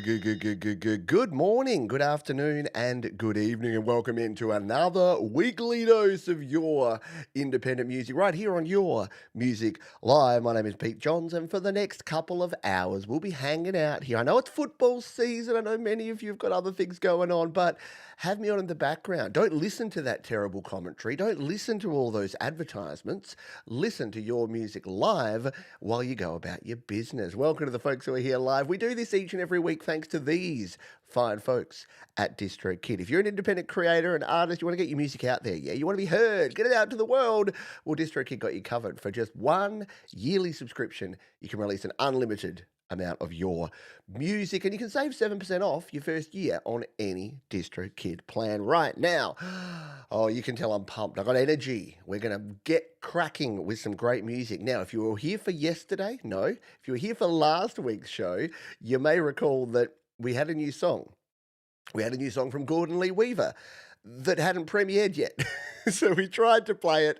Good morning, good afternoon, and good evening, and welcome into another weekly dose of your independent music right here on Your Music Live. My name is Pete Johns, and for the next couple of hours, we'll be hanging out here. I know it's football season, I know many of you have got other things going on, but have me on in the background. Don't listen to that terrible commentary, don't listen to all those advertisements. Listen to Your Music Live while you go about your business. Welcome to the folks who are here live. We do this each and every week thanks to these fine folks at DistroKid. If you're an independent creator, an artist, you want to get your music out there, yeah, you want to be heard, get it out to the world, well, DistroKid got you covered. For just one yearly subscription, you can release an unlimited amount of your music, and you can save 7% off your first year on any DistroKid plan right now. Oh, you can tell I'm pumped. I got energy. We're going to get cracking with some great music. Now, if you were here for yesterday, no. If you were here for last week's show, you may recall that we had a new song. We had a new song from Gordon Lee Weaver that hadn't premiered yet. So we tried to play it.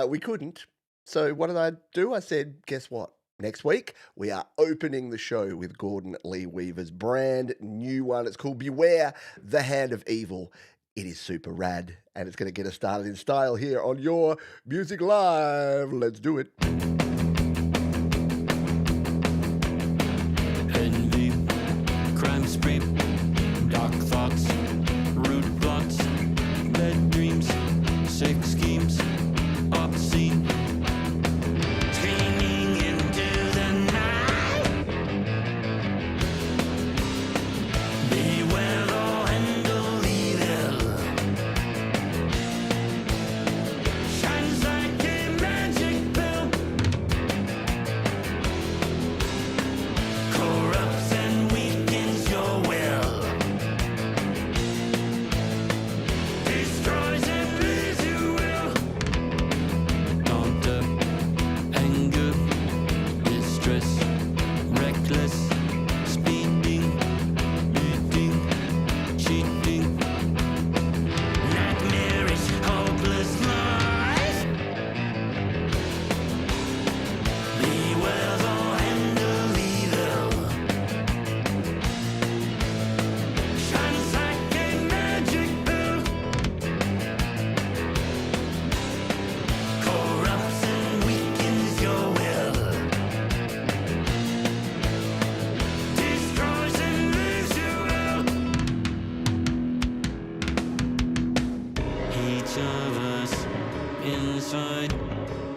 We couldn't. So what did I do? I said, guess what? Next week, we are opening the show with Gordon Lee Weaver's brand new one. It's called Beware the Hand of Evil. It is super rad, and it's going to get us started in style here on Your Music Live. Let's do it. Envy, crime spree, dark thoughts, rude plots, bad dreams, sick schemes, obscene. Screaming into the night. Beware the hand of evil. Shines like a magic pill. Corrupts and weakens your will. Destroys and leaves you will. Daughter, anger, distress, reckless, speeding, beating, cheating, nightmarish, hopeless lies. Beware the hand of evil. Shines like a magic pill. Corrupts and weakens your will. Destroys and leaves you ill. Each of us inside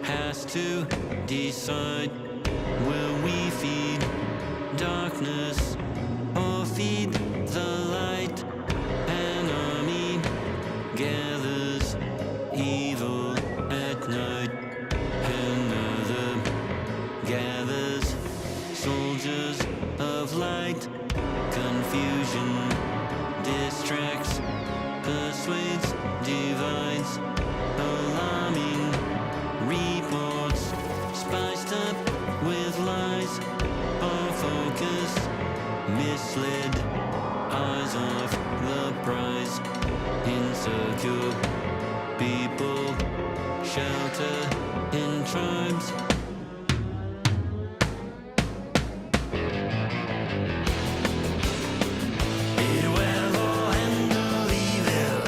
has to decide, will we feed darkness or feed the light? An army gathers evil at night. Another gathers soldiers of light. Confusion distracts, persuades, divides. Alarming reports spiced up with lies. Our focus misled, eyes off the prize. Insecure people shelter in tribes. Beware the hand of evil.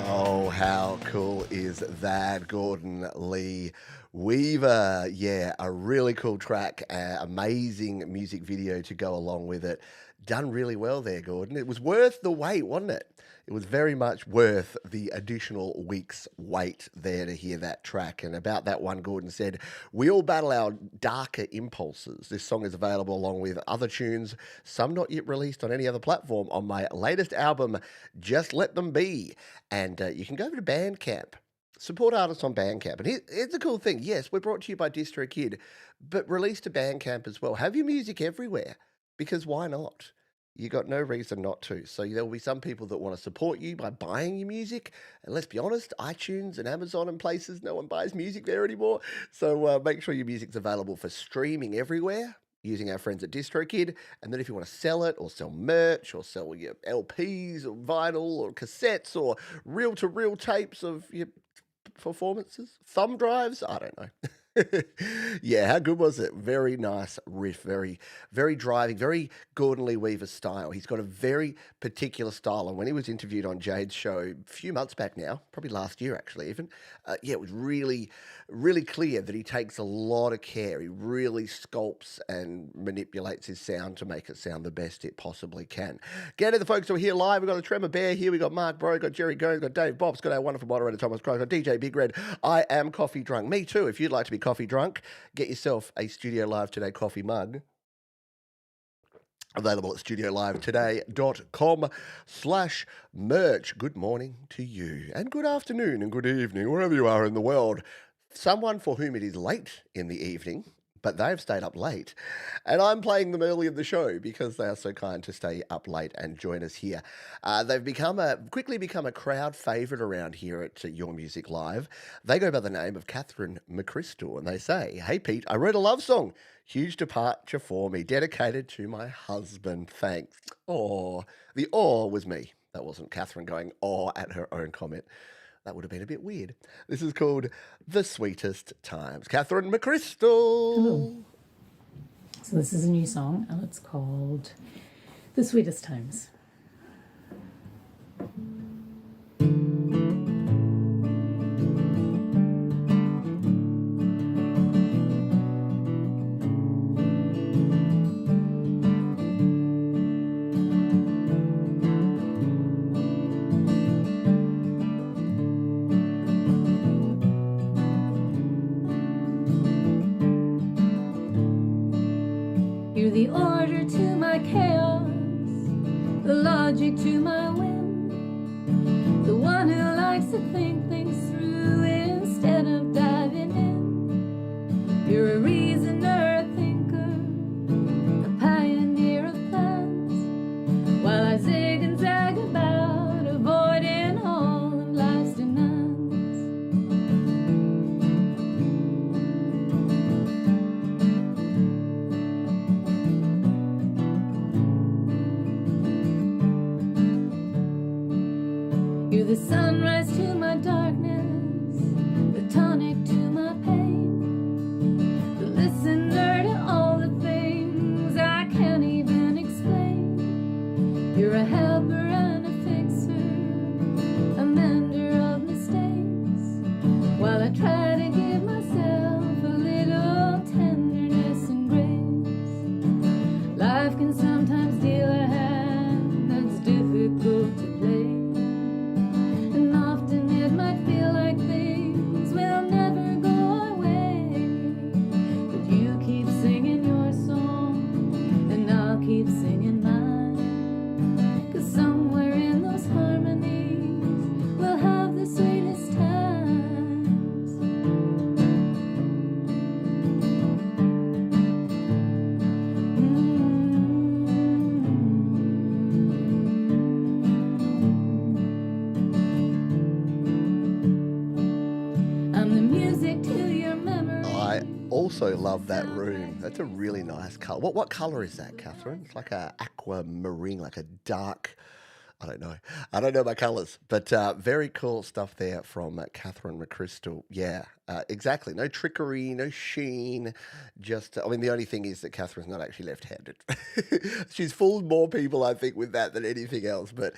Oh, how cool is that? Gordon Lee Weaver. Yeah, a really cool track. Amazing music video to go along with it. Done really well there, Gordon. It was worth the wait, wasn't it? It was very much worth the additional week's wait there to hear that track. And about that one, Gordon said, we all battle our darker impulses. This song is available along with other tunes, some not yet released on any other platform, on my latest album, Just Let Them Be. And you can go over to Bandcamp. Support artists on Bandcamp. And here's the cool thing. Yes, we're brought to you by DistroKid, but released to Bandcamp as well. Have your music everywhere, because why not? You got no reason not to. So there will be some people that want to support you by buying your music. And let's be honest, iTunes and Amazon and places, no one buys music there anymore. So make sure your music's available for streaming everywhere using our friends at DistroKid. And then if you want to sell it or sell merch or sell your LPs or vinyl or cassettes or reel-to-reel tapes of your performances, thumb drives, I don't know. Yeah, how good was it? Very nice riff, very driving, very Gordon Lee Weaver style. He's got a very particular style, and when he was interviewed on Jade's show a few months back now, probably last year actually even, yeah, it was really clear that he takes a lot of care. He really sculpts and manipulates his sound to make it sound the best it possibly can. Get to the folks who are here live. We've got the Tremor Bear here. We've got Mark Bro, we've got Jerry Gomes, we've got Dave Bob's got our wonderful moderator Thomas Crow, we've got DJ Big Red. I am coffee drunk. Me too. If you'd like to be coffee drunk, get yourself a Studio Live Today coffee mug. Available at studiolivetoday.com/merch. Good morning to you, and good afternoon, and good evening, wherever you are in the world. Someone for whom it is late in the evening, but they've stayed up late, and I'm playing them early in the show because they are so kind to stay up late and join us here. They've quickly become a crowd favourite around here at Your Music Live. They go by the name of Katherine McCrystal, and they say, "Hey Pete, I wrote a love song. Huge departure for me, dedicated to my husband. Thanks." Oh, the "aw" was me. That wasn't Katherine going "aw" at her own comment. That would have been a bit weird. This is called The Sweetest Times. Katherine McCrystal. Hello. So this is a new song, and it's called The Sweetest Times. You're the order to my chaos, the logic to my whim, the one who likes to think things through instead of diving in. You're a reasoner, a thinker, a pioneer of plans, while I zig and zag about, avoiding all of life's demands. You're the sunrise to my darkness, the tonic to my pain, the listener to all the things I can't even explain. You're a helper and a fixer, a mender of mistakes, while I try to give myself a little tenderness and grace. Life can sometimes deal a hand that's difficult to play. It might feel like things will never go our way, but you keep singing your song and I'll keep singing mine, 'cause somewhere in those harmonies we'll have the sweetest times. I'm the music to your memory. I also love that room. That's a really nice colour. What colour is that, Katherine? It's like a aquamarine, like a dark. I don't know. I don't know my colours, but very cool stuff there from Katherine McCrystal. Yeah, exactly. No trickery, no sheen. Just, I mean, the only thing is that Catherine's not actually left-handed. She's fooled more people, I think, with that than anything else. But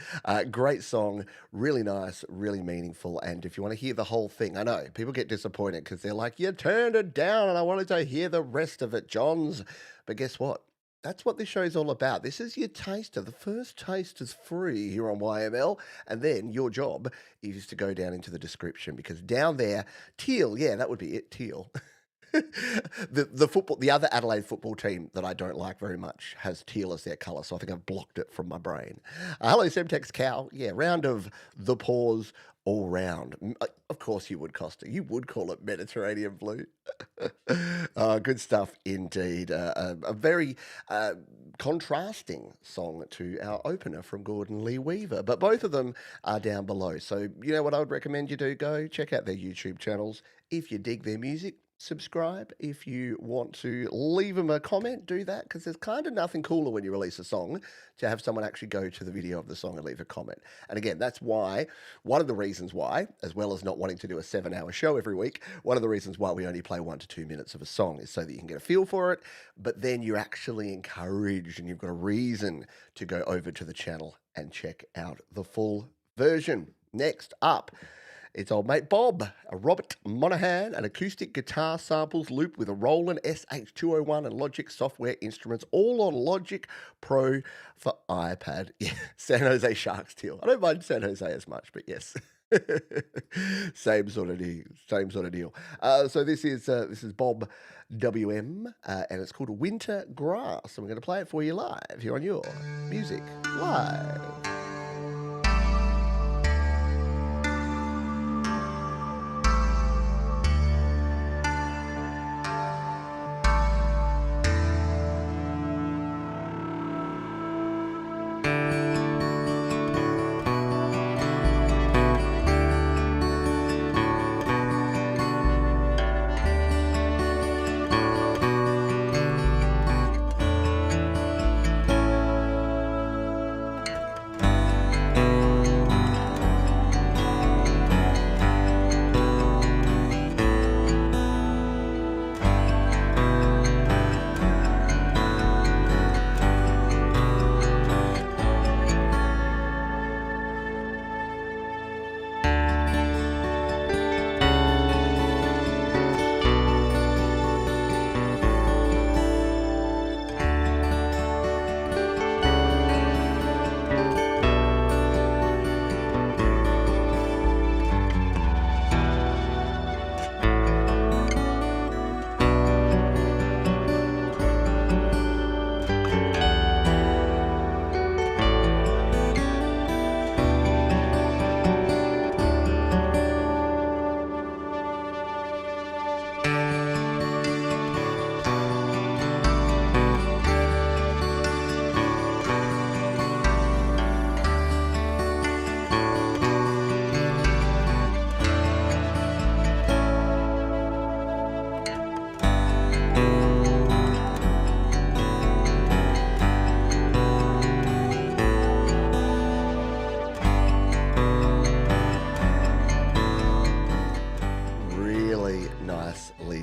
great song, really nice, really meaningful. And if you want to hear the whole thing, I know people get disappointed because they're like, "You turned it down, and I wanted to hear the rest of it, Johns." But guess what? That's what this show is all about. This is your taster. The first taste is free here on YML, and then your job is to go down into the description, because down there, teal, yeah, that would be it, teal. The other Adelaide football team that I don't like very much has teal as their colour, so I think I've blocked it from my brain. Hello, Semtex Cow. Yeah, round of the pause all round. Of course you would, Costa. You would call it Mediterranean blue. Good stuff indeed. A very contrasting song to our opener from Gordon Lee Weaver, but both of them are down below. So you know what I would recommend you do? Go check out their YouTube channels. If you dig their music, subscribe. If you want to leave them a comment, do that, because there's kind of nothing cooler when you release a song to have someone actually go to the video of the song and leave a comment. And again, that's why, one of the reasons why, as well as not wanting to do a 7-hour show every week, one of the reasons why we only play 1 to 2 minutes of a song is so that you can get a feel for it, but then you're actually encouraged and you've got a reason to go over to the channel and check out the full version. Next up, it's old mate Bob, a Robert Monahan, an acoustic guitar samples loop with a Roland SH201 and Logic software instruments, all on Logic Pro for iPad. Yeah, San Jose Sharks deal. I don't mind San Jose as much, but yes. Same sort of deal. So this is Bob WM, and it's called Winter Grass, and we're going to play it for you live here on your Music Live.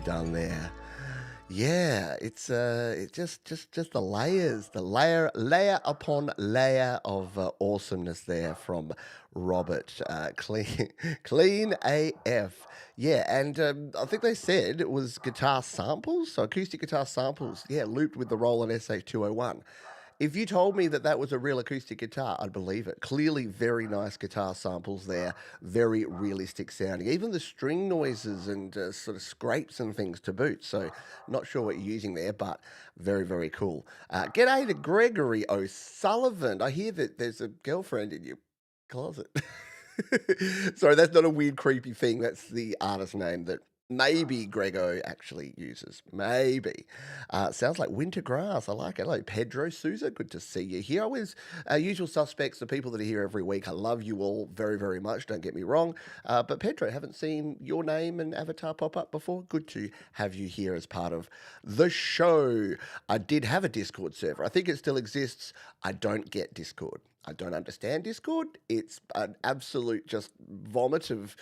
Done there. Yeah, it's just the layers, the layer upon layer of awesomeness there from Robert. Clean AF. Yeah, and I think they said it was guitar samples, so acoustic guitar samples. Yeah, looped with the Roland SH201. If you told me that that was a real acoustic guitar, I'd believe it. Clearly, very nice guitar samples there, very realistic sounding. Even the string noises and sort of scrapes and things to boot. So, not sure what you're using there, but very, very cool. G'day to Gregory O'Sullivan. I hear that there's a girlfriend in your closet. Sorry, that's not a weird, creepy thing. That's the artist name that maybe Grego actually uses. Maybe. Sounds like Winter Grass. I like it. Hello, Pedro Souza. Good to see you here. Always usual suspects, the people that are here every week. I love you all very, very much. Don't get me wrong. But Pedro, haven't seen your name and avatar pop up before. Good to have you here as part of the show. I did have a Discord server. I think it still exists. I don't get Discord. I don't understand Discord. It's an absolute just vomit of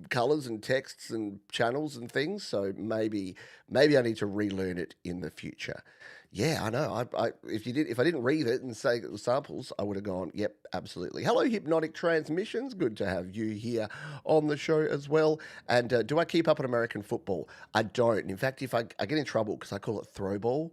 colors and texts and channels and things. So maybe I need to relearn it in the future. Yeah, I know. If I didn't read it and say it was samples, I would have gone, yep, absolutely. Hello, Hypnotic Transmissions. Good to have you here on the show as well. And do I keep up on American football? I don't. In fact, if I get in trouble because I call it throwball,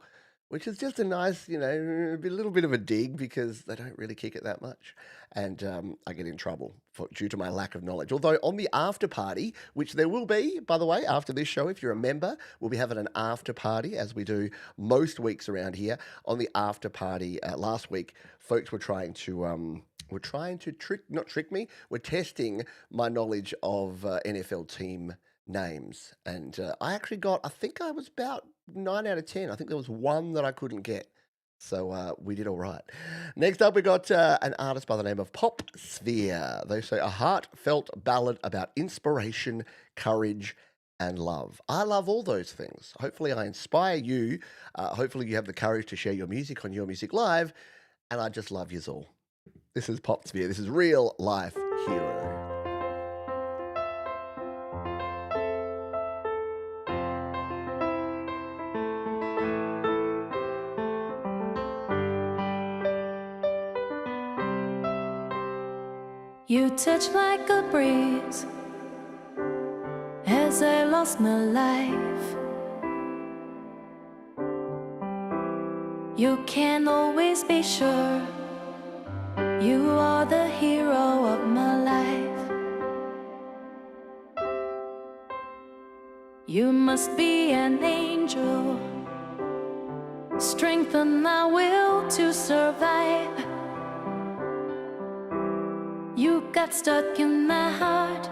which is just a nice, a little bit of a dig because they don't really kick it that much. And I get in trouble due to my lack of knowledge. Although on the after party, which there will be, by the way, after this show, if you're a member, we'll be having an after party as we do most weeks around here. On the after party last week, folks were trying to not trick me. We're testing my knowledge of NFL team names. And I actually I think I was about 9 out of 10. I think there was one that I couldn't get. So we did all right. Next up, we got an artist by the name of Pop Sphere. They say a heartfelt ballad about inspiration, courage, and love. I love all those things. Hopefully, I inspire you. Hopefully, you have the courage to share your music on Your Music Live. And I just love yous all. This is Pop Sphere. This is Real Life Hero. You touch like a breeze as I lost my life. You can always be sure you are the hero of my life. You must be an angel, strengthen my will to survive. You got stuck in my heart.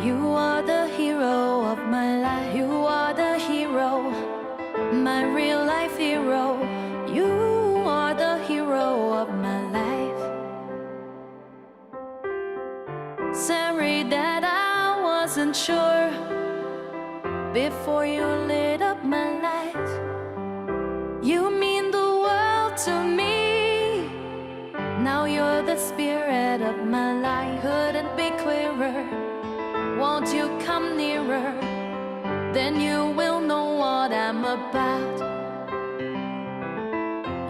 You are the hero of my life. You are the hero, my real life hero. You are the hero of my life. Sorry that I wasn't sure before you lit up my life. You mean the world to me. Now you're the spirit of my life. Couldn't be clearer. Won't you come nearer? Then you will know what I'm about.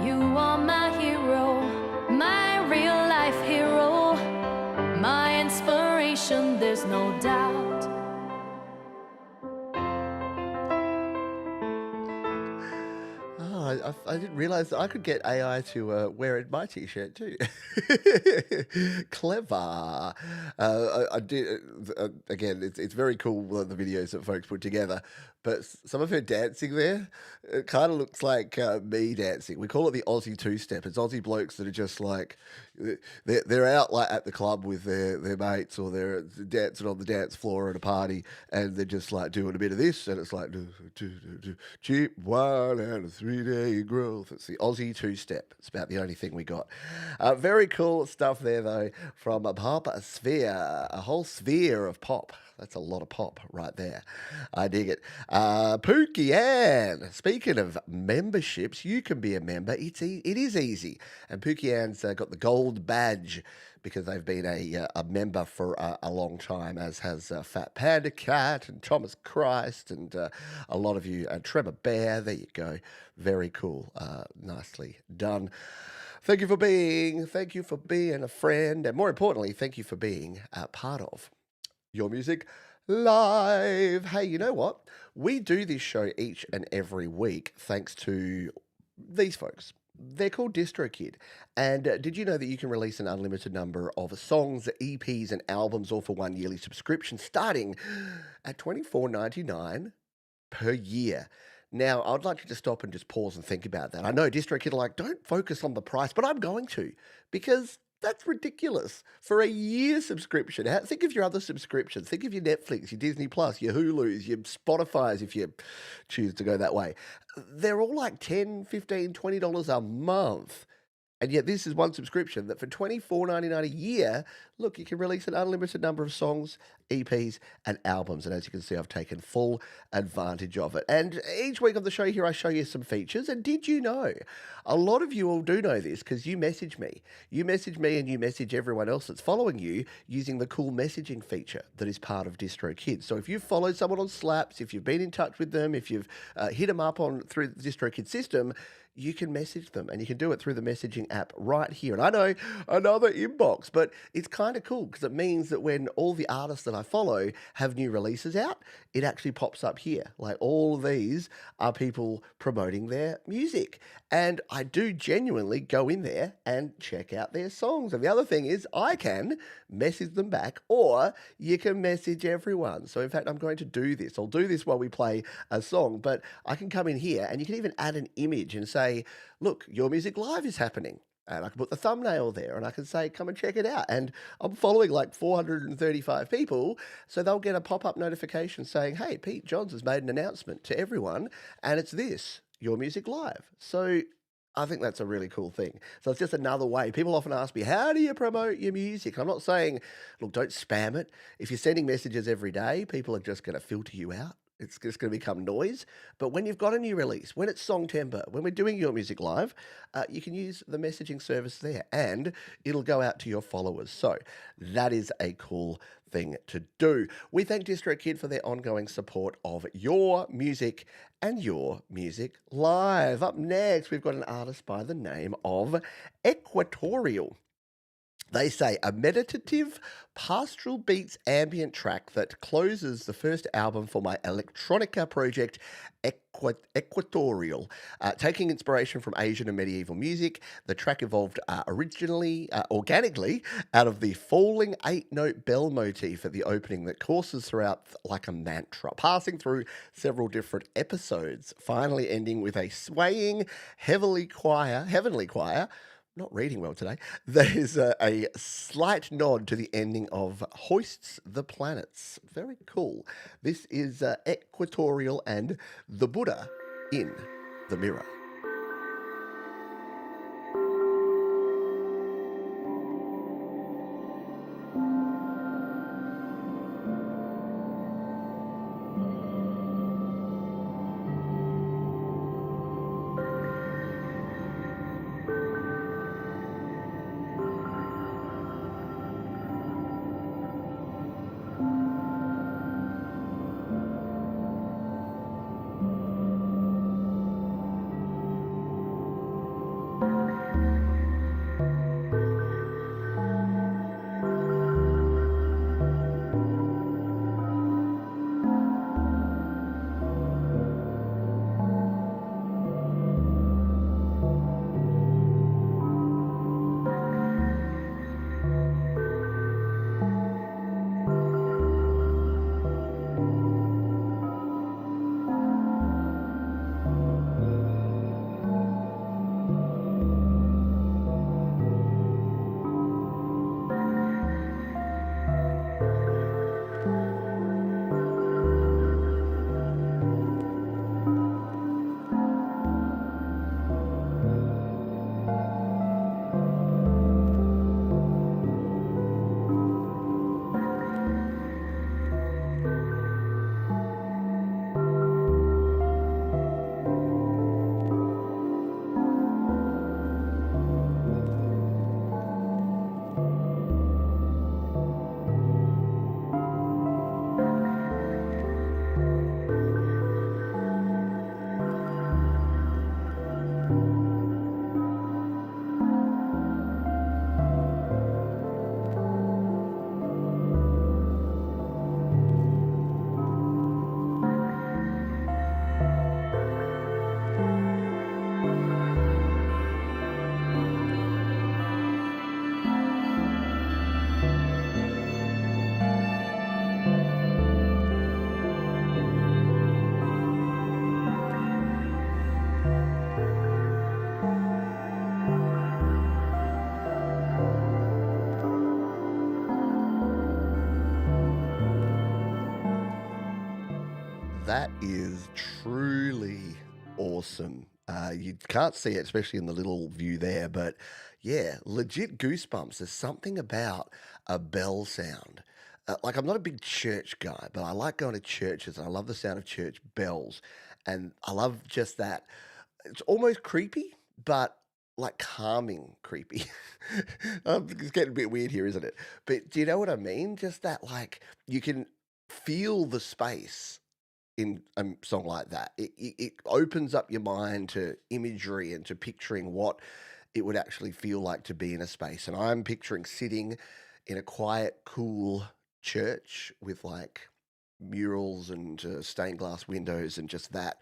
You are my hero, my real life hero, my inspiration, there's no doubt. I didn't realize that I could get AI to wear it my t-shirt too. Clever. I did again. It's very cool the videos that folks put together, but some of her dancing there, it kind of looks like me dancing. We call it the Aussie two-step. It's Aussie blokes that are just like they're out like at the club with their mates, or they're dancing on the dance floor at a party, and they're just like doing a bit of this, and it's like cheap wine and a 3-day growth. It's the Aussie two-step. It's about the only thing we got. Very cool stuff there though from a Pop Sphere, a whole sphere of pop. That's a lot of pop right there. I dig it. Pookie Ann. Speaking of memberships, you can be a member. It is easy. And Pookie Ann's got the gold badge because they've been a member for a long time, as has Fat Panda Cat and Thomas Christ and a lot of you. Trevor Bear, there you go. Very cool. Nicely done. Thank you for being a friend, and more importantly, thank you for being part of Your Music Live. Hey, you know what? We do this show each and every week thanks to these folks. They're called DistroKid. And did you know that you can release an unlimited number of songs, EPs, and albums all for one yearly subscription starting at $24.99 per year? Now, I'd like you to stop and just pause and think about that. I know DistroKid are like, don't focus on the price, but I'm going to, because that's ridiculous. For a year subscription, think of your other subscriptions. Think of your Netflix, your Disney Plus, your Hulus, your Spotify's, if you choose to go that way. They're all like $10, $15, $20 a month. And yet this is one subscription that for $24.99 a year, look, you can release an unlimited number of songs, EPs, and albums. And as you can see, I've taken full advantage of it. And each week on the show here, I show you some features. And did you know, a lot of you all do know this because you message me. You message me and you message everyone else that's following you using the cool messaging feature that is part of DistroKid. So if you've followed someone on Slaps, if you've been in touch with them, if you've hit them up through the DistroKid system, you can message them, and you can do it through the messaging app right here. And I know, another inbox, but it's kind of cool because it means that when all the artists that I follow have new releases out, it actually pops up here. Like all of these are people promoting their music. And I do genuinely go in there and check out their songs. And the other thing is I can message them back, or you can message everyone. So in fact, I'm going to do this. I'll do this while we play a song, but I can come in here and you can even add an image and say, look, Your Music Live is happening. And I can put the thumbnail there and I can say, come and check it out. And I'm following like 435 people. So they'll get a pop-up notification saying, hey, Pete Johns has made an announcement to everyone. And it's this, Your Music Live. So I think that's a really cool thing. So it's just another way. People often ask me, how do you promote your music? I'm not saying, look, don't spam it. If you're sending messages every day, people are just going to filter you out. It's just going to become noise. But when you've got a new release, when it's Song Timber, when we're doing your music live, you can use the messaging service there and it'll go out to your followers. So that is a cool thing to do. We thank DistroKid for their ongoing support of your music and your music live. Up next, we've got an artist by the name of Equatorial. They say a meditative, pastoral beats ambient track that closes the first album for my electronica project, Equatorial. Taking inspiration from Asian and medieval music, the track evolved organically, out of the falling 8-note bell motif at the opening that courses throughout like a mantra, passing through several different episodes, finally ending with a swaying, heavenly choir, not reading well today. There is a slight nod to the ending of Hoists the Planets. Very cool. This is Equatorial and the Buddha in the Mirror. That is truly awesome. You can't see it, especially in the little view there, but yeah, legit goosebumps. There's something about a bell sound. Like, I'm not a big church guy, but I like going to churches and I love the sound of church bells. And I love just that. It's almost creepy, but like calming creepy. It's getting a bit weird here, isn't it? But do you know what I mean? Just that, like, you can feel the space in a song like that. It opens up your mind to imagery and to picturing what it would actually feel like to be in a space. And I'm picturing sitting in a quiet, cool church with like murals and stained glass windows and just that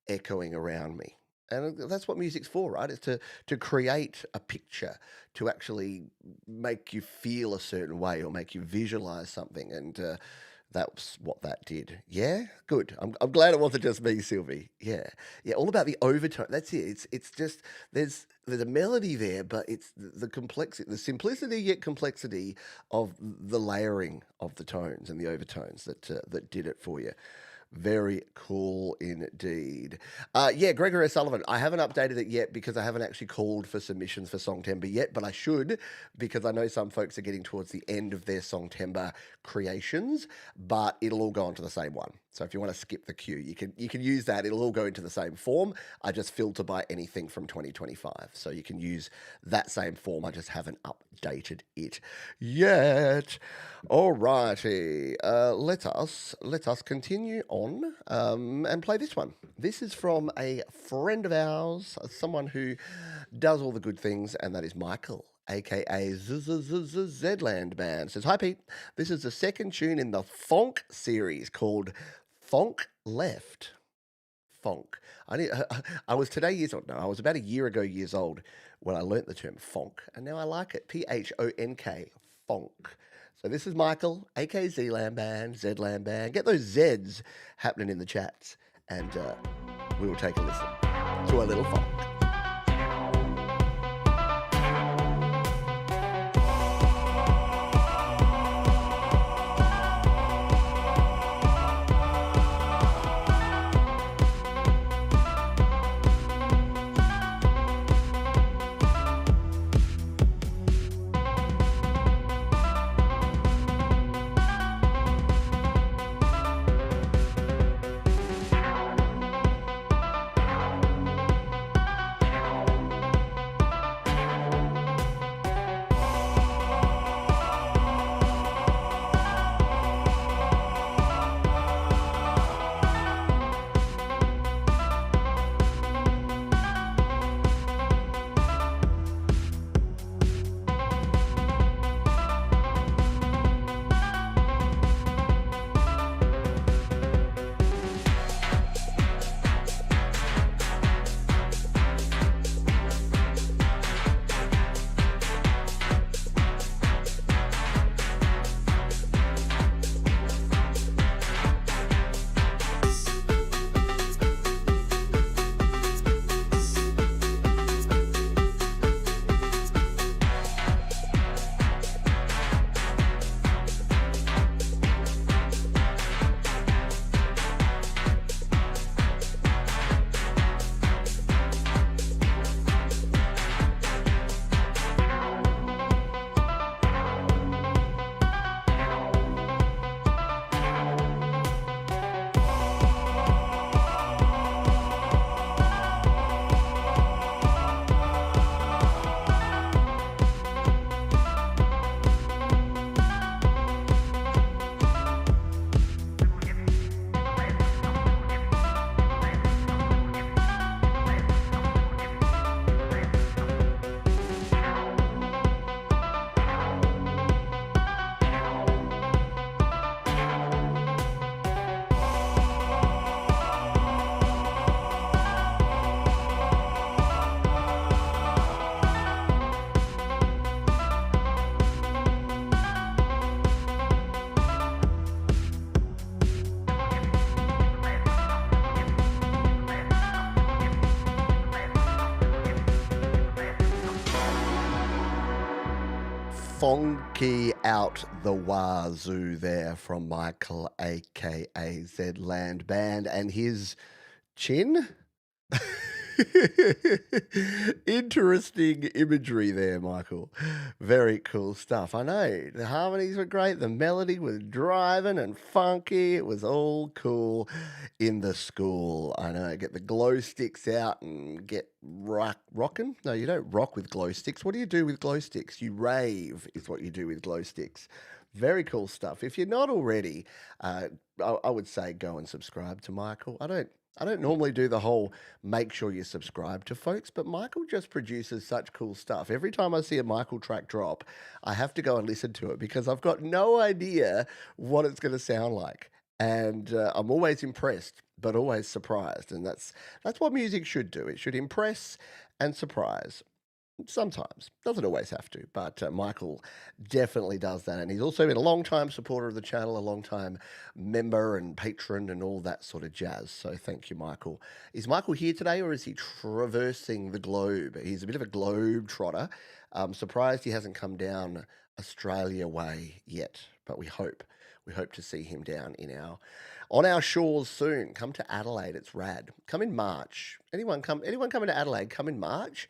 echoing around me. And that's what music's for, right? It's to create a picture, to actually make you feel a certain way or make you visualize something. And that's what that did. Yeah, good. I'm glad it wasn't just me, Sylvie. Yeah, yeah. All about the overtone. That's it. It's just there's a melody there, but it's the complexity, the simplicity yet complexity of the layering of the tones and the overtones that did it for you. Very cool indeed. Yeah, Gregory O'Sullivan. I haven't updated it yet because I haven't actually called for submissions for Songtember yet, but I should because I know some folks are getting towards the end of their Songtember creations, but it'll all go onto the same one. So if you want to skip the queue, you can use that. It'll all go into the same form. I just filter by anything from 2025. So you can use that same form. I just haven't updated it yet. Alrighty. Let us continue on and play this one. This is from a friend of ours, someone who does all the good things, and that is Michael, aka Zland Band. Says, "Hi Pete, this is the second tune in the Fonk series called Fonk Left." Fonk. I was today years old. No, I was about a year ago years old when I learnt the term fonk, and now I like it. Phonk. Fonk. So this is Michael, aka Zland Band. Get those Z's happening in the chats, and we will take a listen to a little fonk. Fonky out the wazoo there from Michael, aka Zland Band, and his chin. Interesting imagery there, Michael. Very cool stuff. I know the harmonies were great, the melody was driving and funky. It was all cool in the school. I know. Get the glow sticks out and get rocking. No, you don't rock with glow sticks. What do you do with glow sticks? You rave is what you do with glow sticks. Very cool stuff. If you're not already, I would say go and subscribe to Michael. I don't normally do the whole make sure you subscribe to folks, but Michael just produces such cool stuff. Every time I see a Michael track drop, I have to go and listen to it because I've got no idea what it's going to sound like. And I'm always impressed, but always surprised. And that's what music should do. It should impress and surprise. Sometimes. Doesn't always have to, but Michael definitely does that. And he's also been a long-time supporter of the channel, a long-time member and patron and all that sort of jazz. So thank you, Michael. Is Michael here today or is he traversing the globe? He's a bit of a globe trotter. I'm surprised he hasn't come down Australia way yet, but we hope We hope to see him down on our shores soon. Come to Adelaide, it's rad. Come in March. Anyone coming to Adelaide? Come in March.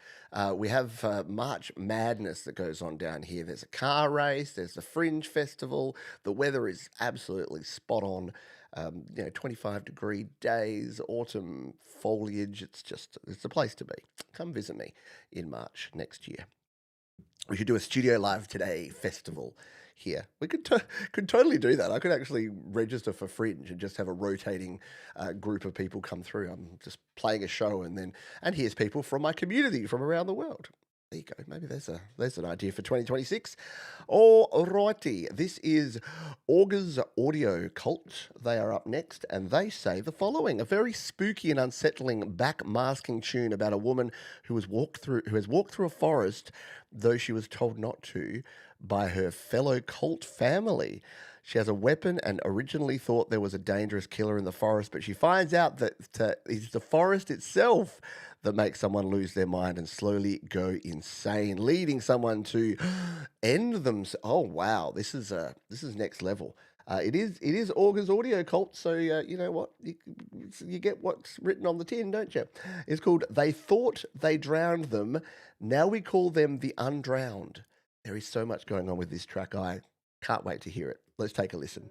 We have March Madness that goes on down here. There's a car race. There's the Fringe Festival. The weather is absolutely spot on. 25-degree days, autumn foliage. It's a place to be. Come visit me in March next year. We should do a Studio Live Today festival here. We could totally do that. I could actually register for Fringe and just have a rotating group of people come through. I'm just playing a show and here's people from my community from around the world. There you go. Maybe there's an idea for 2026. Alrighty, this is Augur's Audio Cult. They are up next, and they say the following: a very spooky and unsettling backmasking tune about a woman who has walked through a forest, though she was told not to by her fellow cult family. She has a weapon and originally thought there was a dangerous killer in the forest, but she finds out that it's the forest itself that makes someone lose their mind and slowly go insane, leading someone to end them. Oh wow, this is next level. It is Augur's Audio Cult, so you know what, you get what's written on the tin, don't you? It's called "They Thought They Drowned Them. Now we call them the Undrowned." There is so much going on with this track. I can't wait to hear it. Let's take a listen.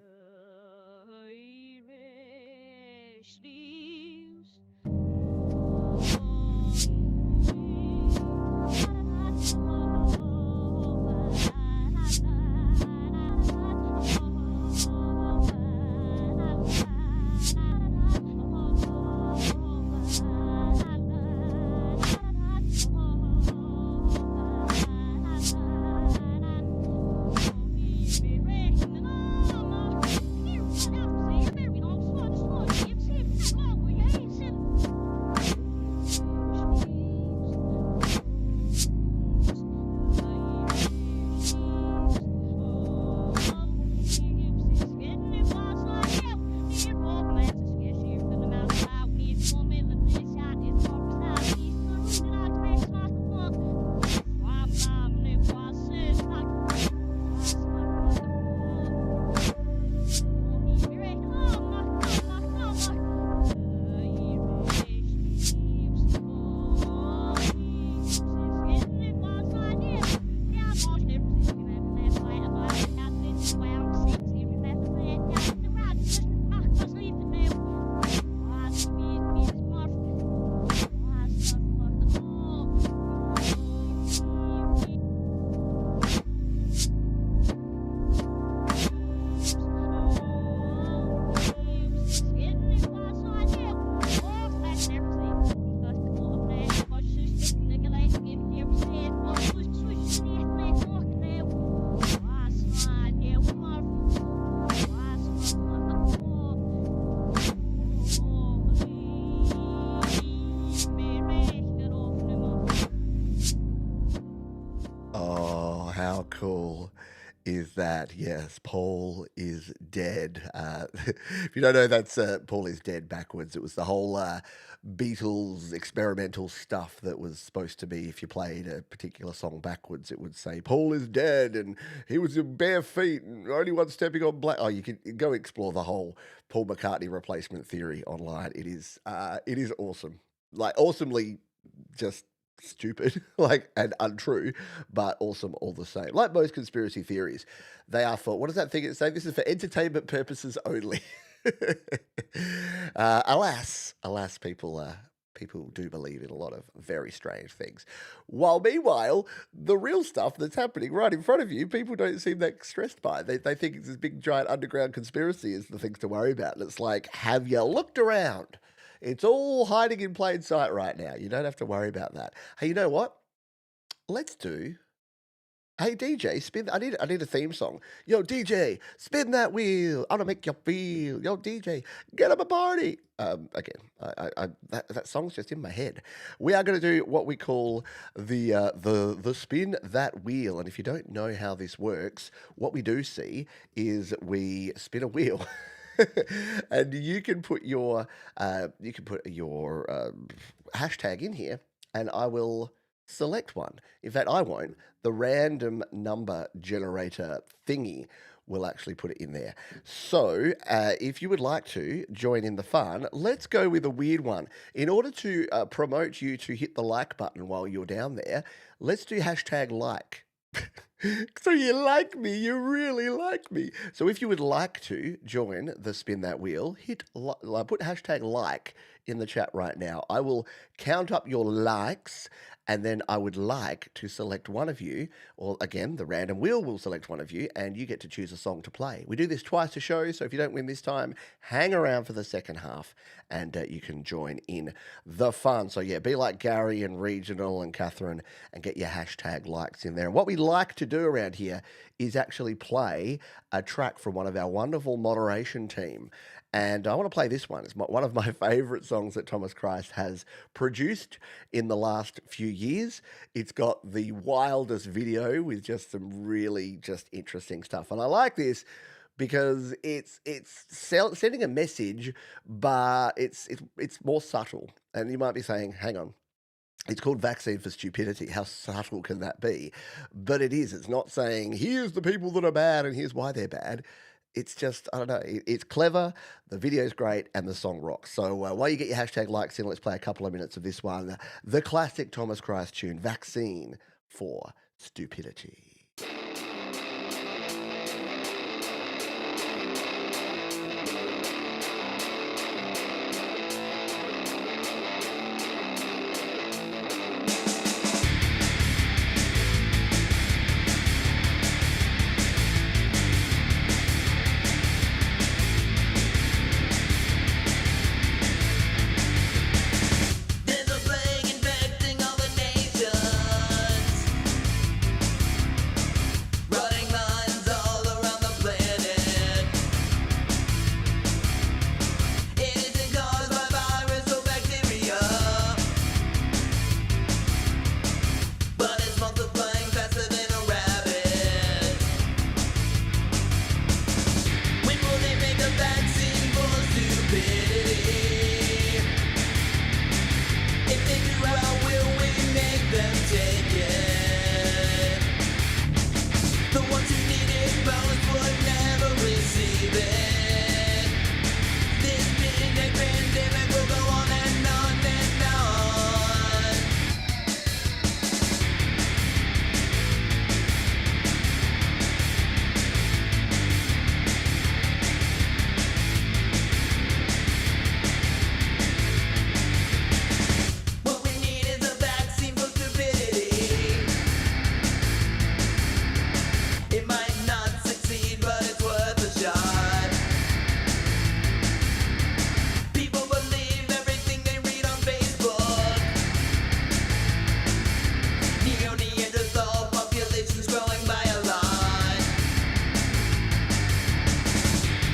How cool is that? Yes, Paul is dead. If you don't know, that's Paul is dead backwards. It was the whole Beatles experimental stuff that was supposed to be, if you played a particular song backwards, it would say Paul is dead and he was in bare feet and only one stepping on black. Oh, you can go explore the whole Paul McCartney replacement theory online. It is awesome, like awesomely just stupid, like, and untrue, but awesome all the same. Like most conspiracy theories, they are for, what does that thing say? This is for entertainment purposes only. Alas, people do believe in a lot of very strange things. While meanwhile, the real stuff that's happening right in front of you, people don't seem that stressed by. They think it's this big giant underground conspiracy is the things to worry about. And it's like, have you looked around? It's all hiding in plain sight right now. You don't have to worry about that. Hey, you know what? Let's do. Hey DJ, spin. I need a theme song. Yo DJ, spin that wheel. I wanna make you feel. Yo DJ, get up a party. Again, that song's just in my head. We are going to do what we call the spin that wheel. And if you don't know how this works, what we do see is we spin a wheel. And you can put your hashtag in here, and I will select one. In fact, I won't. The random number generator thingy we'll actually put it in there. So, if you would like to join in the fun, let's go with a weird one. In order to promote you to hit the like button while you're down there, let's do hashtag like. So you like me, you really like me. So if you would like to join the Spin That Wheel, put hashtag like in the chat right now. I will count up your likes, and then I would like to select one of you, or again, the random wheel will select one of you, and you get to choose a song to play. We do this twice a show, so if you don't win this time, hang around for the second half, and you can join in the fun. So yeah, be like Gary and Regional and Catherine, and get your hashtag likes in there. And what we like to do around here is actually play a track from one of our wonderful moderation team. And I want to play this one. It's one of my favorite songs that Thomas Christ has produced in the last few years. It's got the wildest video with just some really just interesting stuff. And I like this because it's sending a message, but it's more subtle. And you might be saying, hang on, it's called Vaccine for Stupidity. How subtle can that be? But it is. It's not saying, here's the people that are bad and here's why they're bad. It's just, I don't know, it's clever, the video's great, and the song rocks. So while you get your hashtag likes in, let's play a couple of minutes of this one. The classic Thomas Christ tune, Vaccine for Stupidity. There's a plague infecting all the nations, rotting minds all around the planet. It isn't caused by virus or bacteria, but it's multiplying faster than a rabbit. When will they make a vaccine for stupidity? If they do, how will we make them take it? The ones who need it most would never receive it. This midnight pandemic will go on and on and on. What we need is a vaccine for stupidity. It might not succeed, but it's worth a shot. People believe everything they read on Facebook. Neanderthal population's growing by a lot.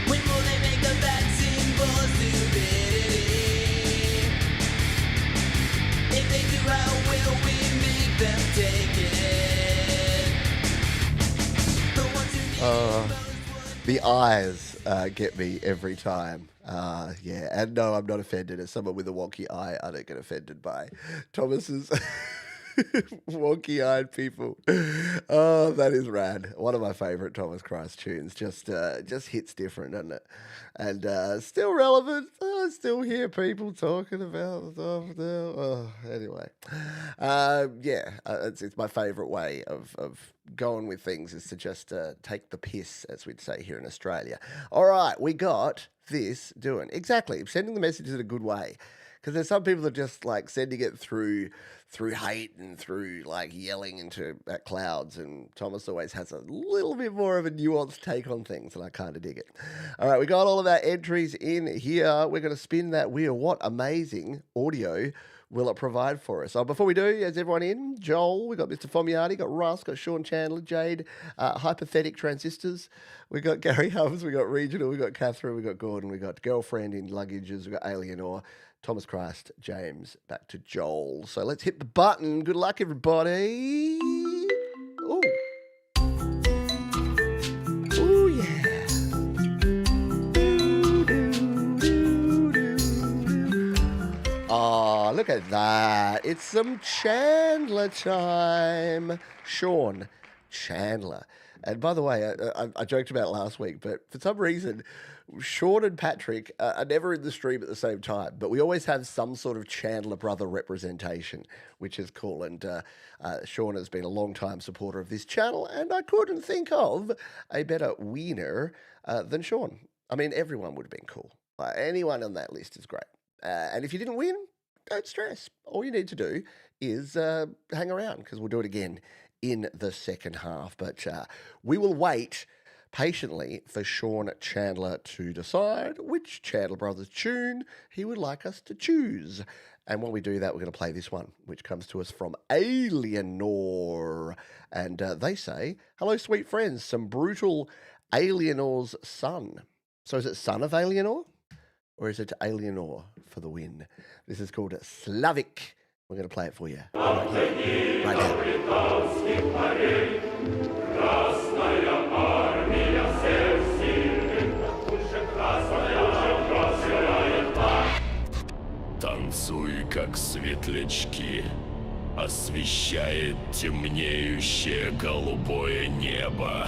When will they make a vaccine for stupidity? If they do, how will we make them take it? The ones who need Uh, it most would The eyes get me every time. Yeah, and no, I'm not offended. As someone with a wonky eye, I don't get offended by Thomas's wonky-eyed people. Oh, that is rad. One of my favorite Thomas Christ tunes. Just hits different, doesn't it? And still relevant. I still hear people talking about stuff now. Oh, anyway, it's my favorite way of going with things is to just take the piss, as we'd say here in Australia. All right, we got this doing exactly sending the messages in a good way. Because there's some people that just like sending it through hate and through like yelling into at clouds, and Thomas always has a little bit more of a nuanced take on things, and I kind of dig it. All right, we got all of our entries in here. We're going to spin that wheel. What amazing audio will it provide for us? So before we do, is everyone in? Joel, we got Mr. Fomiati, got Russ, got Sean Chandler, Jade, Hypothetic Transistors, we got Gary Hubs, we got Regional, we got Catherine, we got Gordon, we got Girlfriend in Luggages, we got Alienor, Thomas Christ, James, back to Joel. So let's hit the button. Good luck, everybody. Ooh. Ooh, yeah. Oh, look at that. It's some Chandler time. Sean Chandler. And by the way, I joked about it last week, but for some reason, Sean and Patrick are never in the stream at the same time, but we always have some sort of Chandler brother representation, which is cool. And Sean has been a long-time supporter of this channel, and I couldn't think of a better wiener than Sean. I mean, everyone would have been cool. Anyone on that list is great. And if you didn't win, don't stress. All you need to do is hang around, because we'll do it again in the second half. But we will wait patiently for Sean Chandler to decide which Chandler Brothers tune he would like us to choose. And while we do that, we're going to play this one, which comes to us from Alienor. And they say, hello, sweet friends, some brutal Alienor's son. So is it son of Alienor? Or is it Alienor for the win? This is called Slavic. We're going to play it for you right now. Танцуй, как светлячки, освещает темнеющее голубое небо.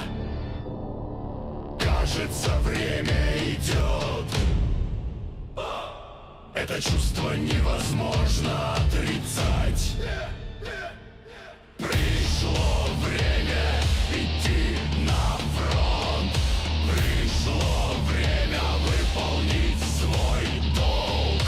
Кажется, время идет. Это чувство невозможно отрицать. Пришло время идти на фронт. Пришло время выполнить свой долг.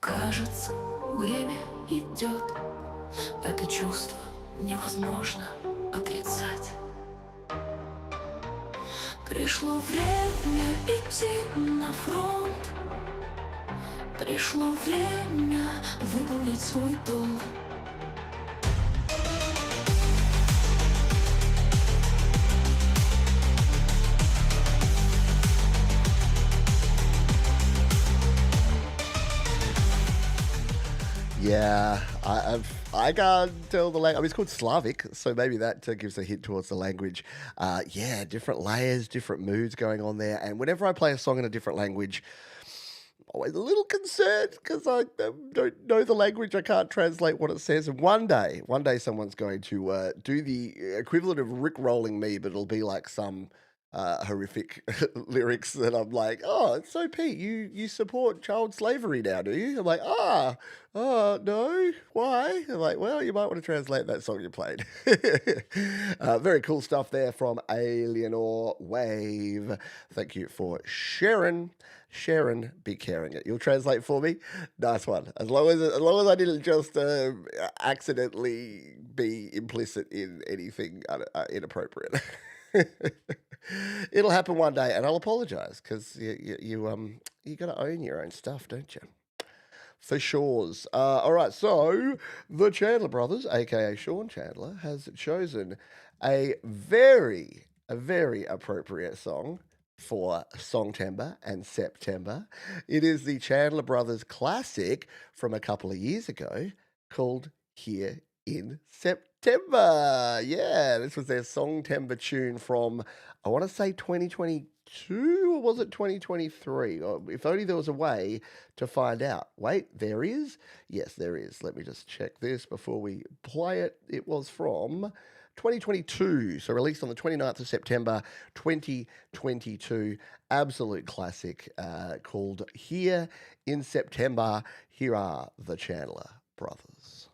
Кажется, время идет. Это чувство невозможно отрицать. Пришло время идти на фронт. Пришло время выполнить свой долг. Yeah, I can't tell the language. I mean, it's called Slavic, so maybe that gives a hint towards the language. Yeah, different layers, different moods going on there. And whenever I play a song in a different language, I'm always a little concerned because I don't know the language. I can't translate what it says. And one day someone's going to do the equivalent of Rick-rolling me, but it'll be like some horrific lyrics that I'm like, oh, so Pete, you support child slavery now, do you? I'm like, no, why? I'm like, well, you might want to translate that song you played. Very cool stuff there from Alienor Wave. Thank you for sharing. Sharon, be carrying it. You'll translate for me? Nice one. As long as I didn't just accidentally be implicit in anything inappropriate. It'll happen one day, and I'll apologize because you got to own your own stuff, don't you? For sures. All right, so the Chandler Brothers, aka Sean Chandler, has chosen a very appropriate song for Songtember and September. It is the Chandler Brothers classic from a couple of years ago called Here in September. Yeah, this was their Songtember tune from, I want to say 2022, or was it 2023? Oh, if only there was a way to find out. Wait, there is? Yes, there is. Let me just check this before we play it. It was from 2022, so released on the 29th of September 2022. Absolute classic called Here in September. Here are the Chandler Brothers.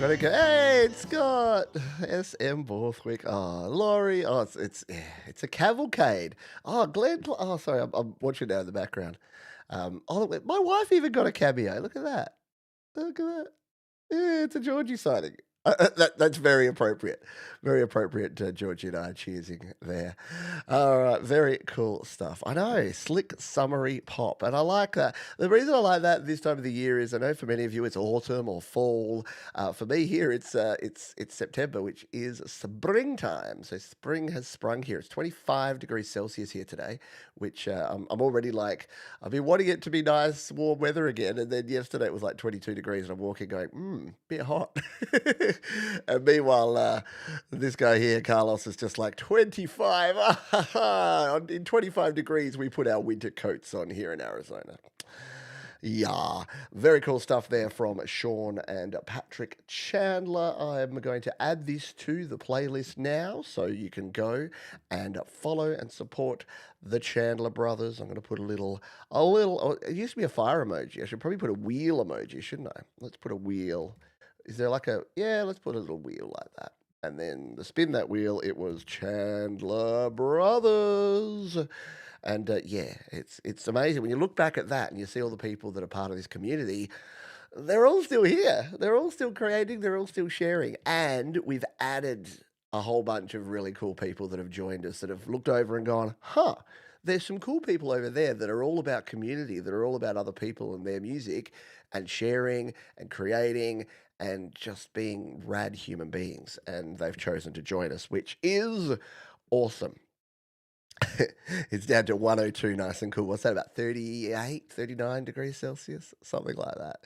Hey, it's Scott. SM Borthwick. Oh, Laurie. Oh, it's a cavalcade. Oh, Glenn. Oh, sorry, I'm watching now in the background. My wife even got a cameo. Look at that. Look at that. Yeah, it's a Georgie sighting. That's very appropriate. Very appropriate, Georgie and I cheersing there. All right, very cool stuff. I know, slick, summery pop, and I like that. The reason I like that this time of the year is I know for many of you it's autumn or fall. For me here, it's September, which is springtime. So spring has sprung here. It's 25 degrees Celsius here today, which I'm already like I've been wanting it to be nice, warm weather again, and then yesterday it was like 22 degrees, and I'm walking going, bit hot. And meanwhile, this guy here, Carlos, is just like 25. In 25 degrees, we put our winter coats on here in Arizona. Yeah, very cool stuff there from Sean and Patrick Chandler. I'm going to add this to the playlist now so you can go and follow and support the Chandler Brothers. I'm going to put it used to be a fire emoji. I should probably put a wheel emoji, shouldn't I? Let's put a wheel. Is there let's put a little wheel like that. And then to spin that wheel, it was Chandler Brothers. And it's amazing when you look back at that and you see all the people that are part of this community. They're all still here. They're all still creating. They're all still sharing. And we've added a whole bunch of really cool people that have joined us that have looked over and gone, there's some cool people over there that are all about community, that are all about other people and their music and sharing and creating and just being rad human beings. And they've chosen to join us, which is awesome. It's down to 102, nice and cool. What's that, about 38, 39 degrees Celsius? Something like that.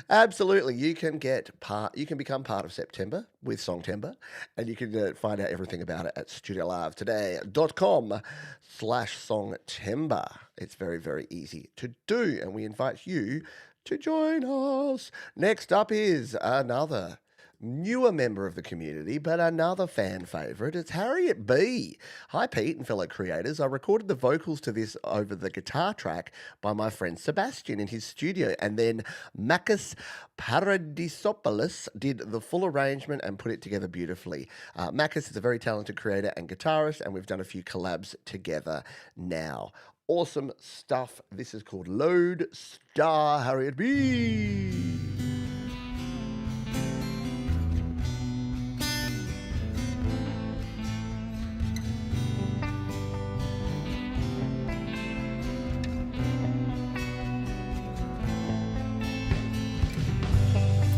Absolutely. You can become part of September with Songtember, and you can find out everything about it at studiolive.com/Songtember. It's very, very easy to do, and we invite you to join us. Next up is another newer member of the community, but another fan favourite. It's Harriet B. Hi, Pete and fellow creators. I recorded the vocals to this over the guitar track by my friend Sebastian in his studio, and then Makis Paradisopoulos did the full arrangement and put it together beautifully. Makis is a very talented creator and guitarist, and we've done a few collabs together now. Awesome stuff. This is called Load Star, Harriet B.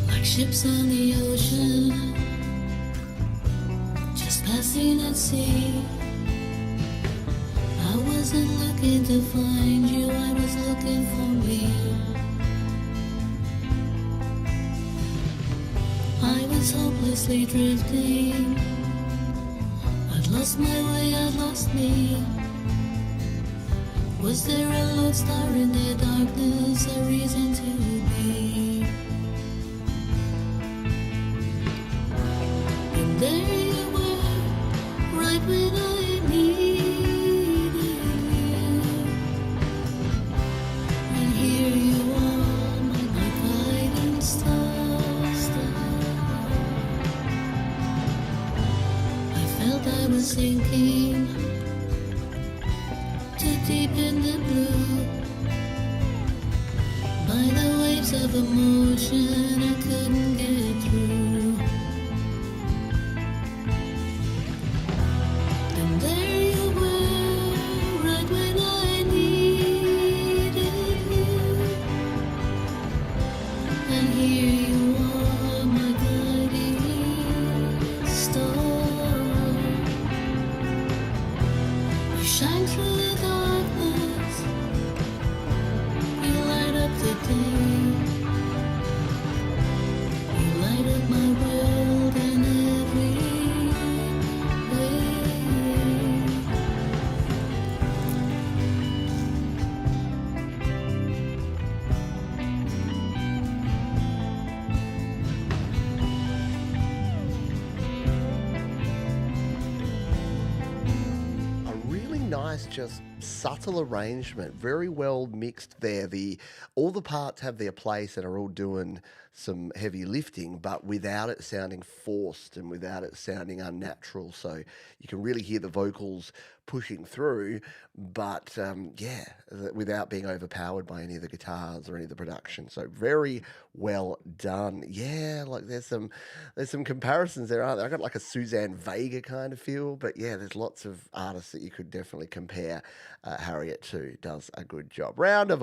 Like ships on the ocean, just passing at sea. I wasn't looking to find you, I was looking for me. I was hopelessly drifting. I'd lost my way, I'd lost me. Was there a lodestar in the darkness, a reason to be? And there you were, right when I needed you. And here you are, my guiding star. I felt I was sinking too deep in the blue. By the waves of emotion I couldn't get through. And there you were, right when I needed you. And here you are, my guiding star. You shine through the darkness, you light up the day. You light up my world in every way. A really nice, just subtle arrangement, very well mixed there. All the parts have their place and are all doing some heavy lifting, but without it sounding forced and without it sounding unnatural. So you can really hear the vocals pushing through, but without being overpowered by any of the guitars or any of the production. So very well done. Yeah, like there's some comparisons there, aren't there? I got like a Suzanne Vega kind of feel, but yeah, there's lots of artists that you could definitely compare. Harriet too does a good job. Round of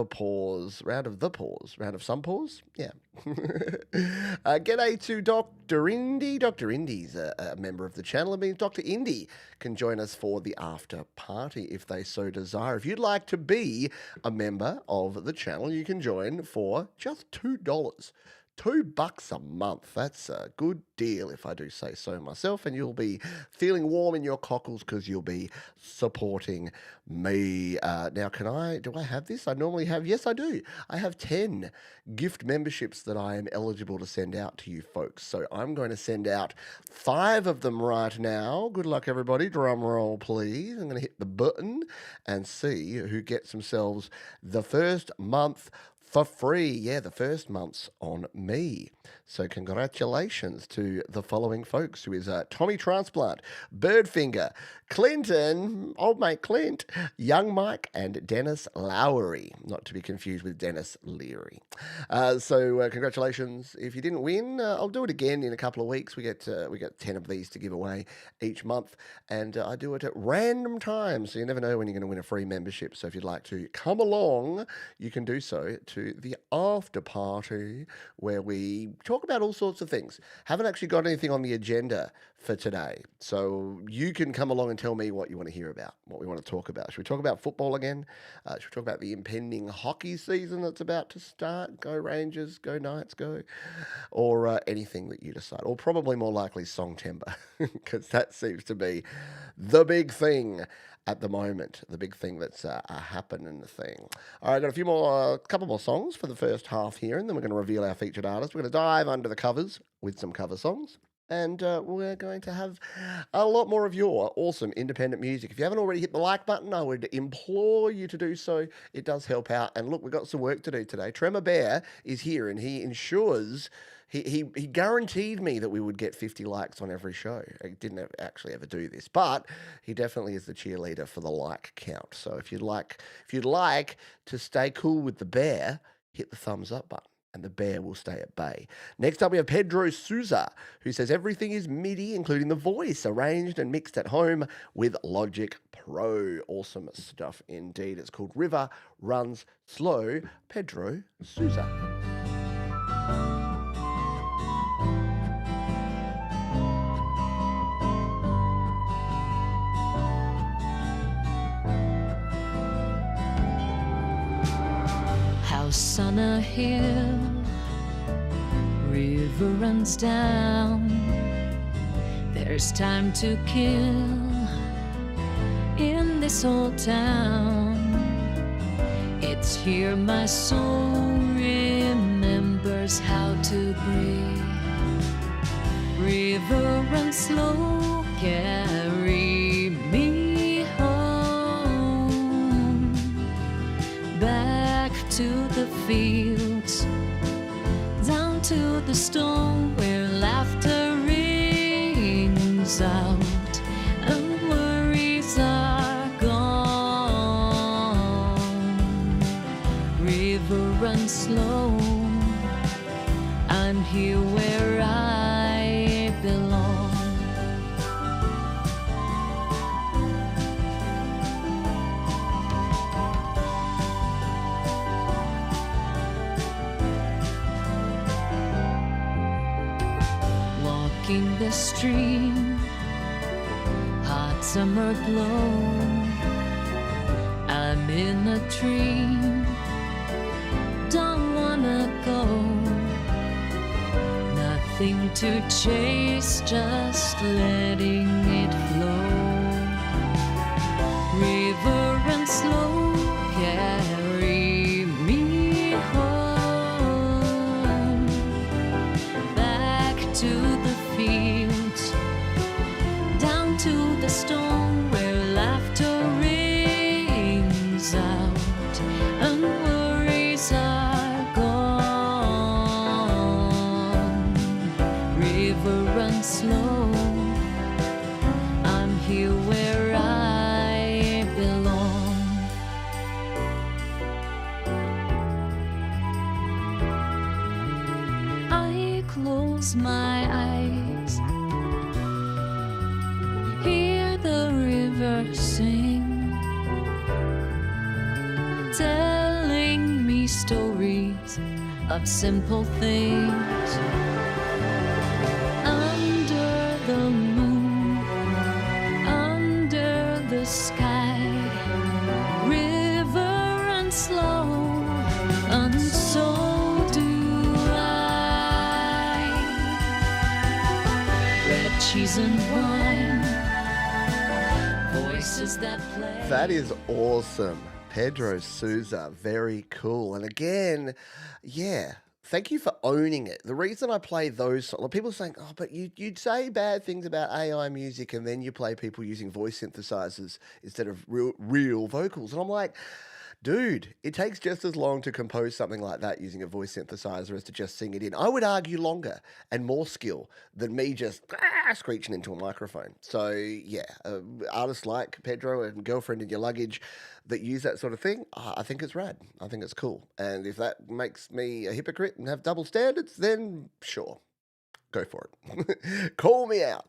some pause. Yeah. G'day to Dr. Indy. Dr. Indy's a member of the channel. It means Dr. Indy can join us for the after party if they so desire. If you'd like to be a member of the channel, you can join for just $2. $2 a month. That's a good deal, if I do say so myself, and you'll be feeling warm in your cockles because you'll be supporting me. Now, do I have this? I normally have, yes, I do. I have 10 gift memberships that I am eligible to send out to you folks. So I'm going to send out 5 of them right now. Good luck, everybody. Drum roll, please. I'm going to hit the button and see who gets themselves the first month for free. Yeah, the first month's on me. So congratulations to the following folks, who is Tommy Transplant, Birdfinger, Clinton, old mate Clint, Young Mike, and Dennis Lowry, not to be confused with Dennis Leary. So congratulations. If you didn't win, I'll do it again in a couple of weeks. We get 10 of these to give away each month, and I do it at random times, so you never know when you're going to win a free membership. So if you'd like to come along, you can do so to the after party, where we talk about all sorts of things. Haven't actually got anything on the agenda for today, so you can come along and tell me what you want to hear about, what we want to talk about. Should we talk about football again? Should we talk about the impending hockey season that's about to start? Go Rangers, go Knights, go. Or anything that you decide. Or probably more likely Songtember, because that seems to be the big thing at the moment, the big thing that's a happening thing. All right, got a couple more songs for the first half here, and then we're going to reveal our featured artist. We're going to dive under the covers with some cover songs, and we're going to have a lot more of your awesome independent music. If you haven't already hit the like button, I would implore you to do so. It does help out. And look, we've got some work to do today. Tremor Bear is here, and he ensures... He guaranteed me that we would get 50 likes on every show. He didn't actually ever do this, but he definitely is the cheerleader for the like count. So if you'd like to stay cool with the bear, hit the thumbs up button, and the bear will stay at bay. Next up, we have Pedro Souza, who says everything is MIDI, including the voice, arranged and mixed at home with Logic Pro. Awesome stuff indeed. It's called River Runs Slow. Pedro Souza. House on a hill, river runs down. There's time to kill in this old town. It's here my soul remembers how to breathe. River runs slow, carry me home. Back to the fields, down to the stone where laughter rings out and worries are gone. River runs slow, I'm here where I belong. The stream, hot summer glow. I'm in a dream, don't wanna go. Nothing to chase, just letting it flow. River runs slow, carry me home. Back to the fields, down to the stone where laughter rings out and worries are gone. close my eyes, hear the river sing, telling me stories of simple things. Under the moon, under the sky, river and slow, and so do I. Red cheese and wine, voices that play. That is awesome. Pedro Souza, very cool. And again, yeah, thank you for owning it. The reason I play those, people are saying, oh, but you'd say bad things about AI music and then you play people using voice synthesizers instead of real vocals. And I'm like, dude, it takes just as long to compose something like that using a voice synthesizer as to just sing it in. I would argue longer and more skill than me just screeching into a microphone. So, yeah, artists like Pedro and Girlfriend in Your Luggage that use that sort of thing, I think it's rad. I think it's cool. And if that makes me a hypocrite and have double standards, then sure. Go for it. Call me out.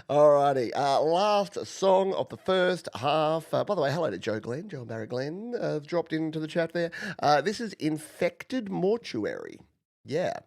Alrighty. Last song of the first half. By the way, hello to Joe and Barry Glenn. Dropped into the chat there. This is Infected Mortuary. Yeah.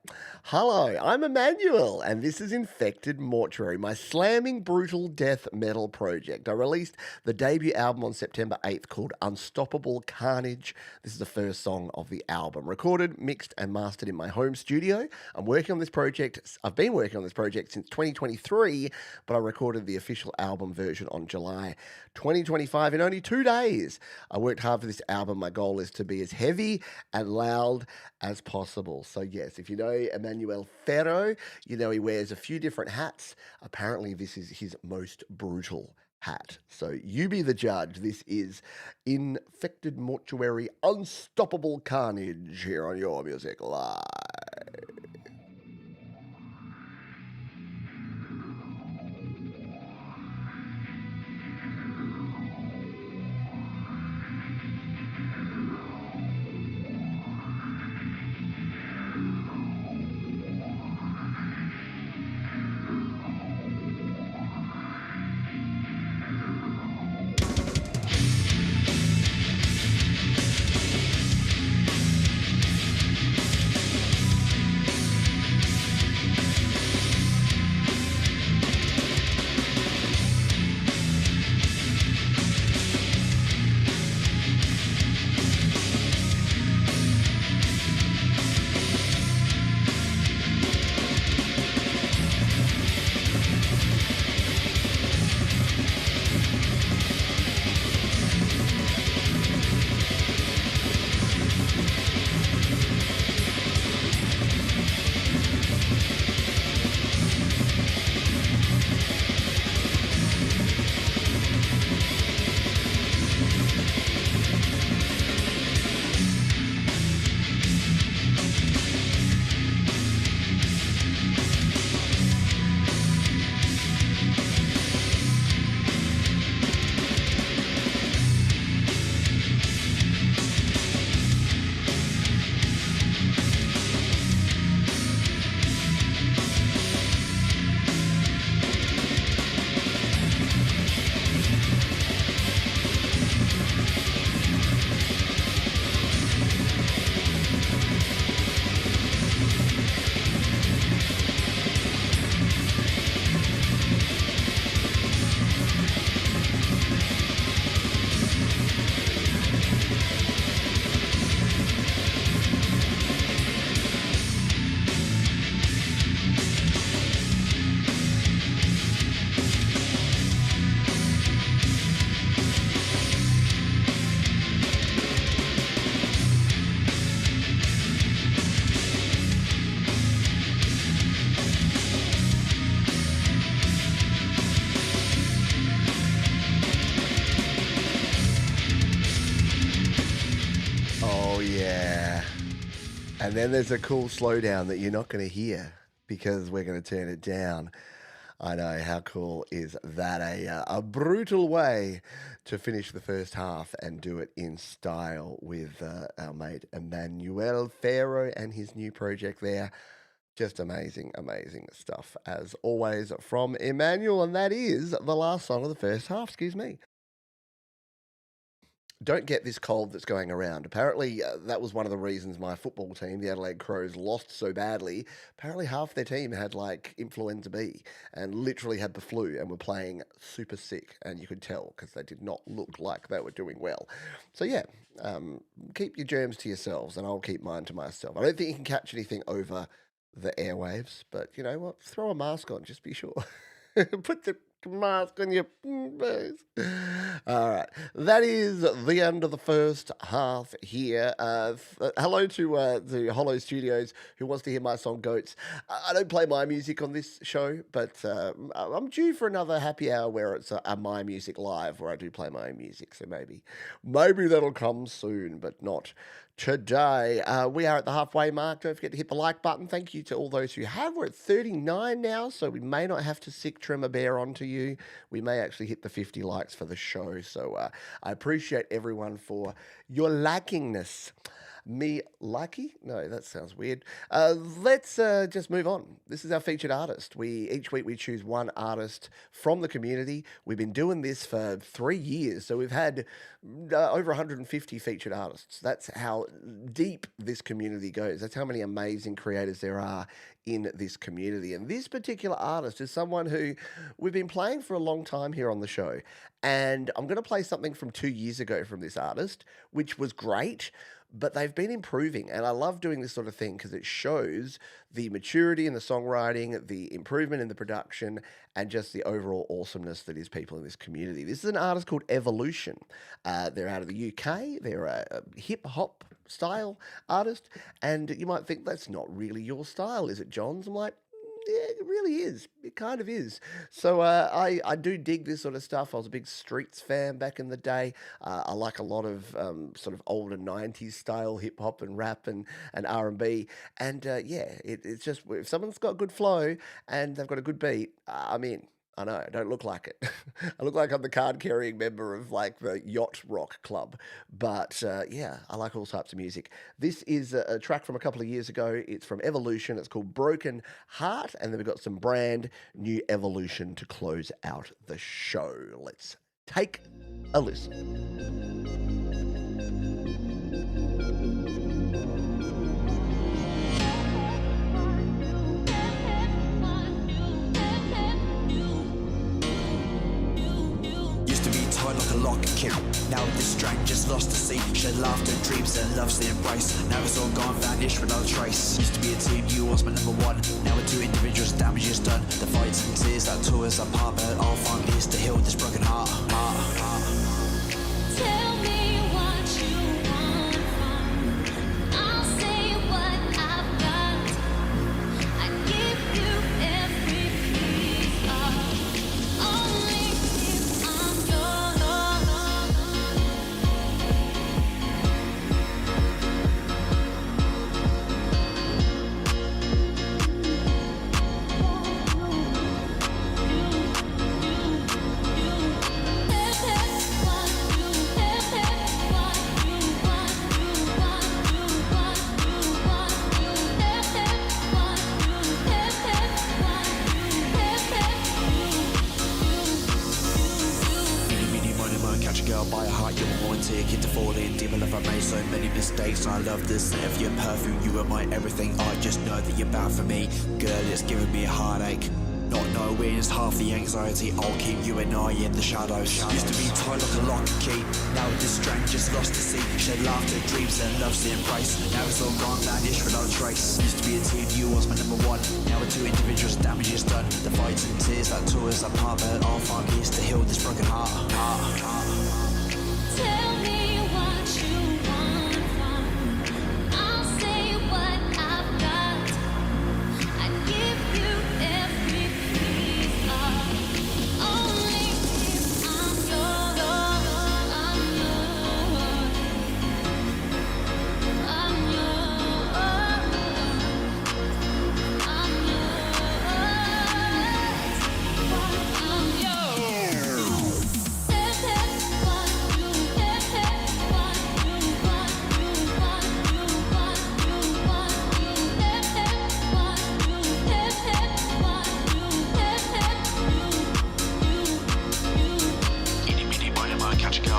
Hello, I'm Emmanuel, and this is Infected Mortuary, my slamming brutal death metal project. I released the debut album on September 8th called Unstoppable Carnage. This is the first song of the album. Recorded, mixed, and mastered in my home studio. I'm working on this project. I've been working on this project since 2023, but I recorded the official album version on July 2025 in only 2 days. I worked hard for this album. My goal is to be as heavy and loud as possible. So yes, if you know Emmanuel Ferro, you know he wears a few different hats. Apparently this is his most brutal hat. So you be the judge. This is Infected Mortuary, Unstoppable Carnage here on Your Music Live. And then there's a cool slowdown that you're not going to hear because we're going to turn it down. I know, how cool is that? A brutal way to finish the first half and do it in style with our mate Emmanuel Ferro and his new project there, Just amazing, amazing stuff as always from Emmanuel, and that is the last song of the first half. Excuse me. Don't get this cold that's going around. Apparently, that was one of the reasons my football team, the Adelaide Crows, lost so badly. Apparently, half their team had like influenza B and literally had the flu and were playing super sick, and you could tell because they did not look like they were doing well. So yeah, keep your germs to yourselves, and I'll keep mine to myself. I don't think you can catch anything over the airwaves, but you know what? Throw a mask on, just be sure. Put the mask on your face. All right, that is the end of the first half here. Hello to Hollow Studios, who wants to hear my song Goats. I don't play my music on this show, but I'm due for another happy hour where it's a My Music Live, where I do play my own music. So maybe that'll come soon, but not today. We are at the halfway mark. Don't forget to hit the like button. Thank you to all those who have. We're at 39 now, so we may not have to sick trim a bear onto you. We may actually hit the 50 likes for the show. So I appreciate everyone for your likingness. Me lucky? No, that sounds weird. Let's just move on. This is our featured artist. Each week we choose one artist from the community. We've been doing this for 3 years, so we've had over 150 featured artists. That's how deep this community goes. That's how many amazing creators there are in this community. And this particular artist is someone who we've been playing for a long time here on the show. And I'm going to play something from 2 years ago from this artist, which was great. But they've been improving, and I love doing this sort of thing because it shows the maturity in the songwriting, the improvement in the production, and just the overall awesomeness that is people in this community. This is an artist called Evolution. They're out of the UK. They're a hip-hop style artist, and you might think, that's not really your style, is it, Johns? I'm like, yeah, it really is. It kind of is. So I do dig this sort of stuff. I was a big Streets fan back in the day. I like a lot of sort of older 90s style hip hop and rap and R&B. And yeah, it's just, if someone's got good flow and they've got a good beat, I'm in. I know, I don't look like it. I look like I'm the card-carrying member of like the yacht rock club. But yeah, I like all types of music. This is a track from a couple of years ago. It's from Evolution. It's called Broken Heart. And then we've got some brand new Evolution to close out the show. Let's take a listen. Like a lock and kill. Now this strength just lost to sea. Shed laughter, dreams and love's the embrace. Now it's all gone, vanished without a trace. Used to be a team, you was my number one. Now we're two individuals, damage is done. The fights and tears that tore us apart, but I'll find peace to heal this broken heart. Tell me what you want from. I'll say what I've got. I give you every piece of only if I'm yours. By a heart, you were one ticket to fall in. Deep love, I made so many mistakes. I love the scent of your perfume. You are my everything. I just know that you're bound for me. Girl, it's giving me a heartache. Not knowing is half the anxiety. I'll keep you and I in the shadows. Used to be tied like a lock and key. Now this strength just lost to sea. Shed laughter, dreams and love's the embrace. Now it's all gone, vanished without a trace. Used to be a team, you was my number one. Now we're two individuals, damage is done. The fights and tears that tore us apart, but I'll find peace to heal this broken heart. Tell me what you want from. I'll say what I've got. I give you every piece of only if I'm yours. I'm yours. I'm yours. I'm yours.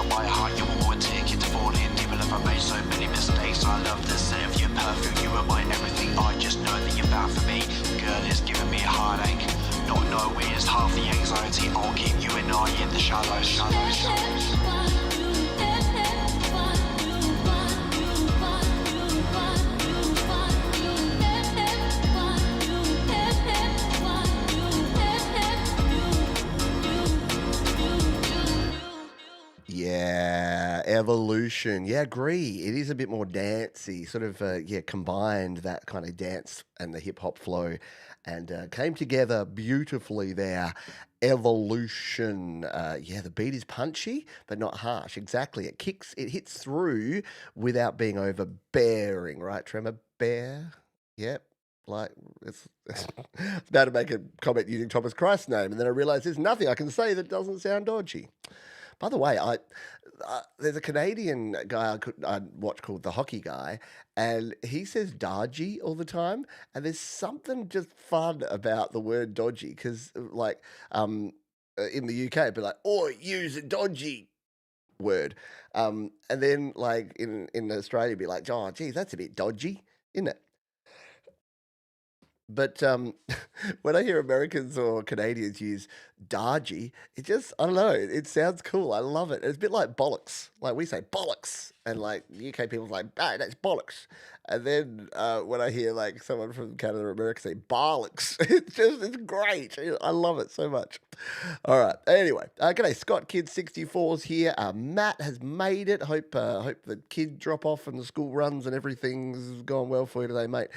out by heart. You won't take it to fall in. Even if I made so many mistakes, I love the scent of your perfume. You are my everything. I just know that you're bound for me. Girl, it's giving me a heartache. Not knowing is half the anxiety. I'll keep you and I in the shallows. Yeah, Evolution. Yeah, agree. It is a bit more dancey, sort of, combined that kind of dance and the hip hop flow and came together beautifully there. Evolution. The beat is punchy, but not harsh. Exactly. It hits through without being overbearing, right, Tremor? Bear? Yep. Like, it's about to make a comment using Thomas Christ's name, and then I realized there's nothing I can say that doesn't sound dodgy. By the way, there's a Canadian guy I watch called The Hockey Guy, and he says dodgy all the time. And there's something just fun about the word dodgy because, in the UK, it'd be like, "Oh, use a dodgy word," and then like in Australia, it'd be like, "Oh, geez, that's a bit dodgy, isn't it?" But when I hear Americans or Canadians use "dodgy," it just, I don't know, it sounds cool. I love it. It's a bit like bollocks. Like we say bollocks, and like UK people's like, "Ah, that's bollocks." And then when I hear like someone from Canada or America say bollocks, it's great. I love it so much. All right. Anyway, g'day, Scott Kid 64's here. Matt has made it. Hope the kid drop off and the school runs and everything's gone well for you today, mate.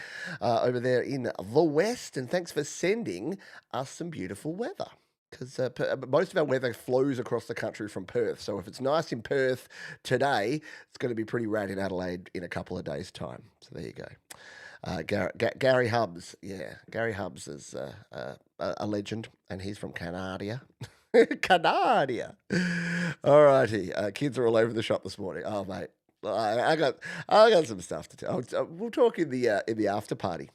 Over there in the West, and thanks for sending us some beautiful weather. Because most of our weather flows across the country from Perth. So if it's nice in Perth today, it's going to be pretty rad in Adelaide in a couple of days' time. So there you go. Gary Hubbs. Yeah, Gary Hubbs is a legend, and he's from Canada. Canada. All righty. Kids are all over the shop this morning. Oh, mate. I got some stuff to tell. We'll talk in the after party.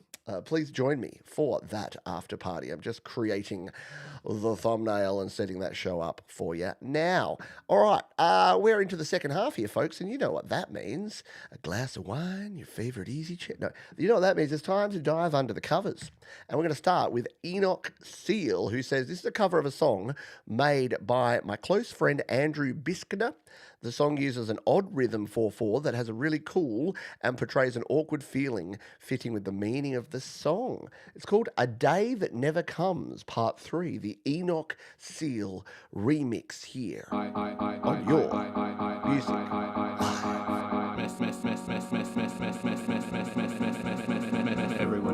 Please join me for that after party. I'm just creating the thumbnail and setting that show up for you now. All right, we're into the second half here, folks, and you know what that means. A glass of wine, your favorite easy chair. No, you know what that means. It's time to dive under the covers. And we're going to start with Enoch Seal, who says, this is a cover of a song made by my close friend Andrew Biskiner. The song uses an odd rhythm 4/4 that has a really cool and portrays an awkward feeling fitting with the meaning of the song. It's called A Day That Never Comes, Part 3, the Enoch Seal remix here on your music. Everyone.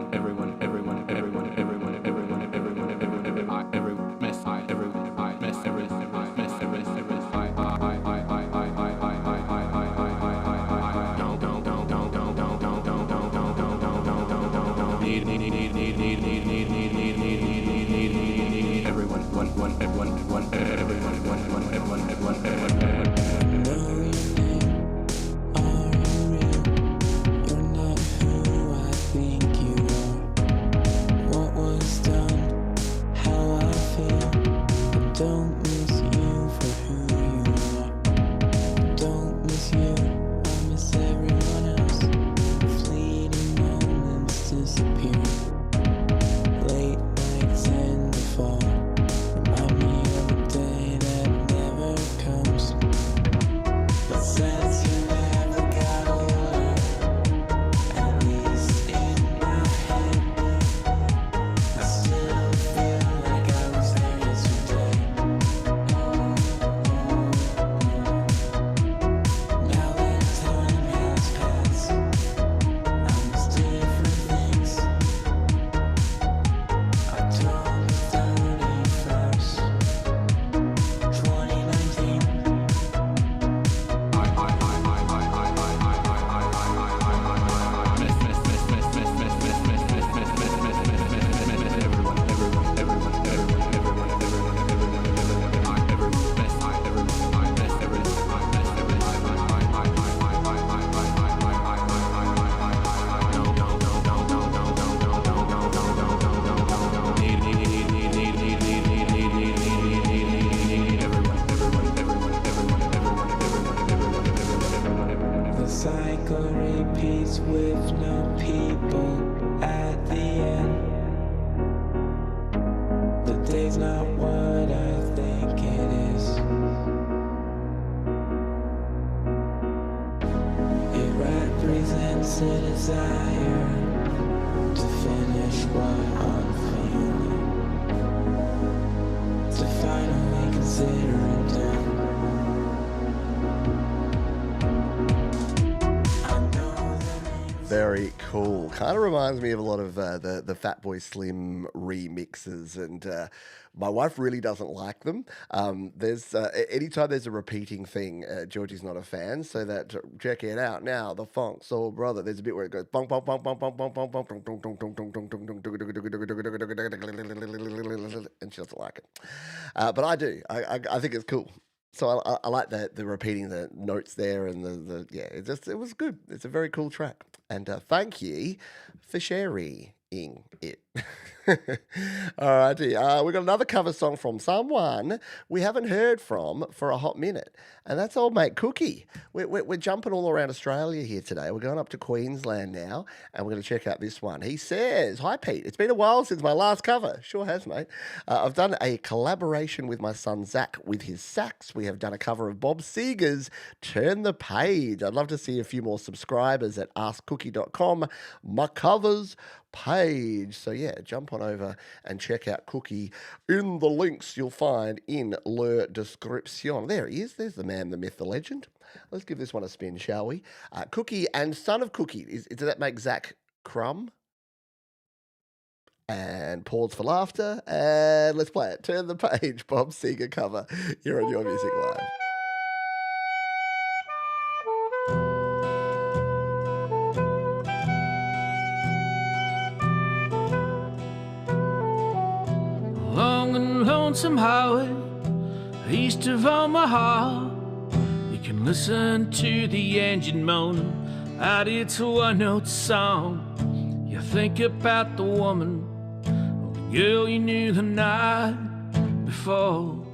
story repeats with no people at the end. The day's not what I think it is. It represents a desire to finish what I'm feeling, to finally consider it done. Very cool. Kind of reminds me of a lot of the Fatboy Slim remixes, and my wife really doesn't like them. There's anytime there's a repeating thing, Georgie's not a fan. So that check it out now. The Funk Soul Brother. There's a bit where it goes bong bong bong bong bong bong bong bong bong bong bong bong bong bong bong, and she doesn't like it, but I do. I think it's cool. So I like the repeating the notes there, and the yeah, it was good. It's a very cool track, and thank you for sharing it. Alrighty, we got another cover song from someone we haven't heard from for a hot minute, and that's old mate Cookie. We're jumping all around Australia here today. We're going up to Queensland now, and we're going to check out this one. He says, "Hi Pete, it's been a while since my last cover." Sure has, mate. I've done a collaboration with my son Zach with his sax. We have done a cover of Bob Seger's "Turn the Page." I'd love to see a few more subscribers at askcookie.com. My covers page. So yeah, jump on over and check out Cookie in the links you'll find in le description. There he is. There's the man, the myth, the legend. Let's give this one a spin, shall we? Cookie and son of Cookie. Does that make Zach Crumb? And pause for laughter. And let's play it. Turn the page. Bob Seger cover here on Your Music Live. Long and lonesome highway east of Omaha, you can listen to the engine moaning out its one-note song. You think about the woman or the girl you knew the night before.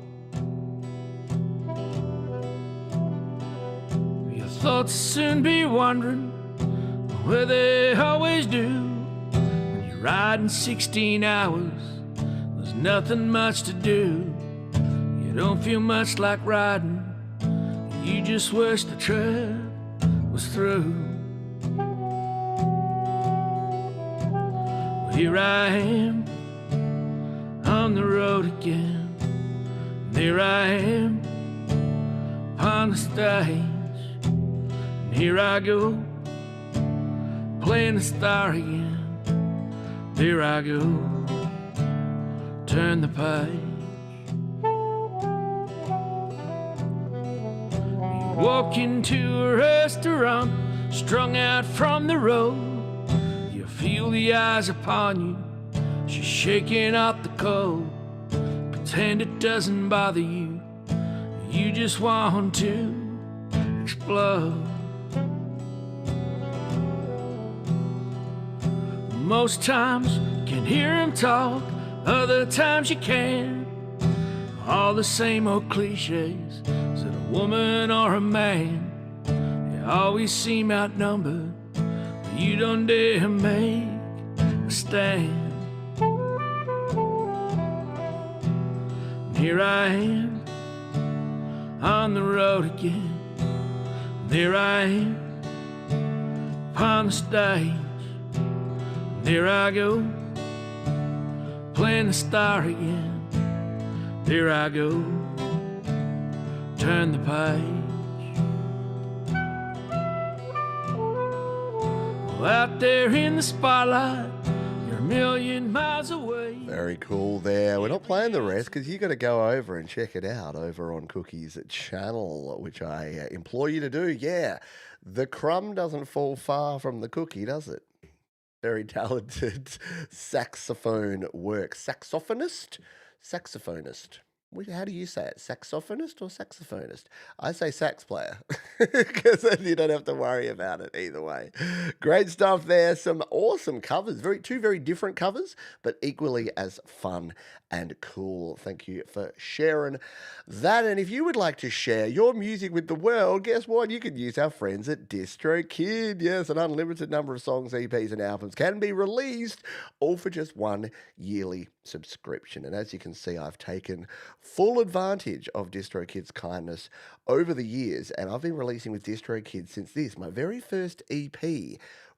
Your thoughts soon be wandering where they always do when you're riding 16 hours. Nothing much to do. You don't feel much like riding. You just wish the trip was through. Well, here I am on the road again. There I am on the stage. And here I go playing the star again. There I go. Turn the page. You walk into a restaurant, strung out from the road. You feel the eyes upon you, she's shaking out the cold. Pretend it doesn't bother you, you just want to explode. Most times you can hear him talk, other times you can. All the same old cliches. Is it a woman or a man? You always seem outnumbered, but you don't dare make a stand. And here I am on the road again. There I am upon the stage. There I go playing the star again. There I go, turn the page. Well, out there in the spotlight, you're a million miles away. Very cool there. We're not playing the rest because you got to go over and check it out over on Cookie's channel, which I implore you to do. Yeah, the crumb doesn't fall far from the cookie, does it? Very talented saxophone work. Saxophonist? how do you say it? Saxophonist or saxophonist? I say sax player because then you don't have to worry about it either way. Great stuff there. Some awesome covers. Two very different covers, but equally as fun and cool. Thank you for sharing that. And if you would like to share your music with the world, guess what? You can use our friends at DistroKid. Yes, an unlimited number of songs, EPs, and albums can be released, all for just one yearly subscription. And as you can see, I've taken full advantage of DistroKid's kindness over the years, and I've been releasing with DistroKid since my very first EP,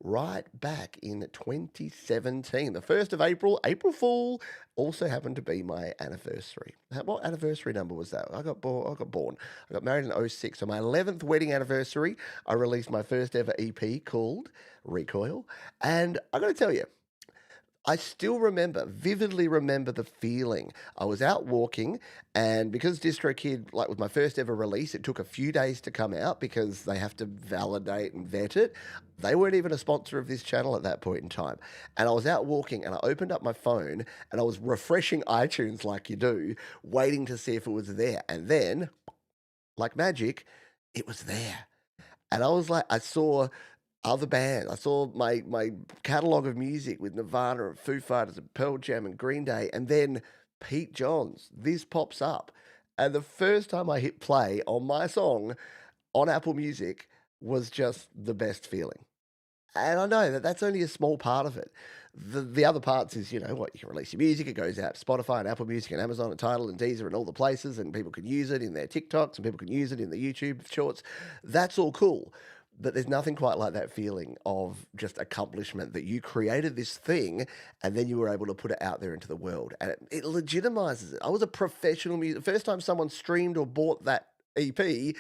right back in 2017. The 1st of April, April Fool, also happened to be my anniversary. What anniversary number was that? I got born. I got married in 06. On my 11th wedding anniversary, I released my first ever EP called Recoil. And I got to tell you, I still vividly remember the feeling. I was out walking, and because DistroKid, like with my first ever release, it took a few days to come out because they have to validate and vet it. They weren't even a sponsor of this channel at that point in time. And I was out walking, and I opened up my phone, and I was refreshing iTunes like you do, waiting to see if it was there. And then, like magic, it was there. And I was like, I saw other bands. I saw my catalogue of music with Nirvana and Foo Fighters and Pearl Jam and Green Day, and then Pete Johns. This pops up. And the first time I hit play on my song on Apple Music was just the best feeling. And I know that that's only a small part of it. The other parts is, you can release your music, it goes out to Spotify and Apple Music and Amazon and Tidal and Deezer and all the places, and people can use it in their TikToks and people can use it in the YouTube shorts. That's all cool. But there's nothing quite like that feeling of just accomplishment that you created this thing and then you were able to put it out there into the world. And it legitimizes it. I was a professional musician. First time someone streamed or bought that EP,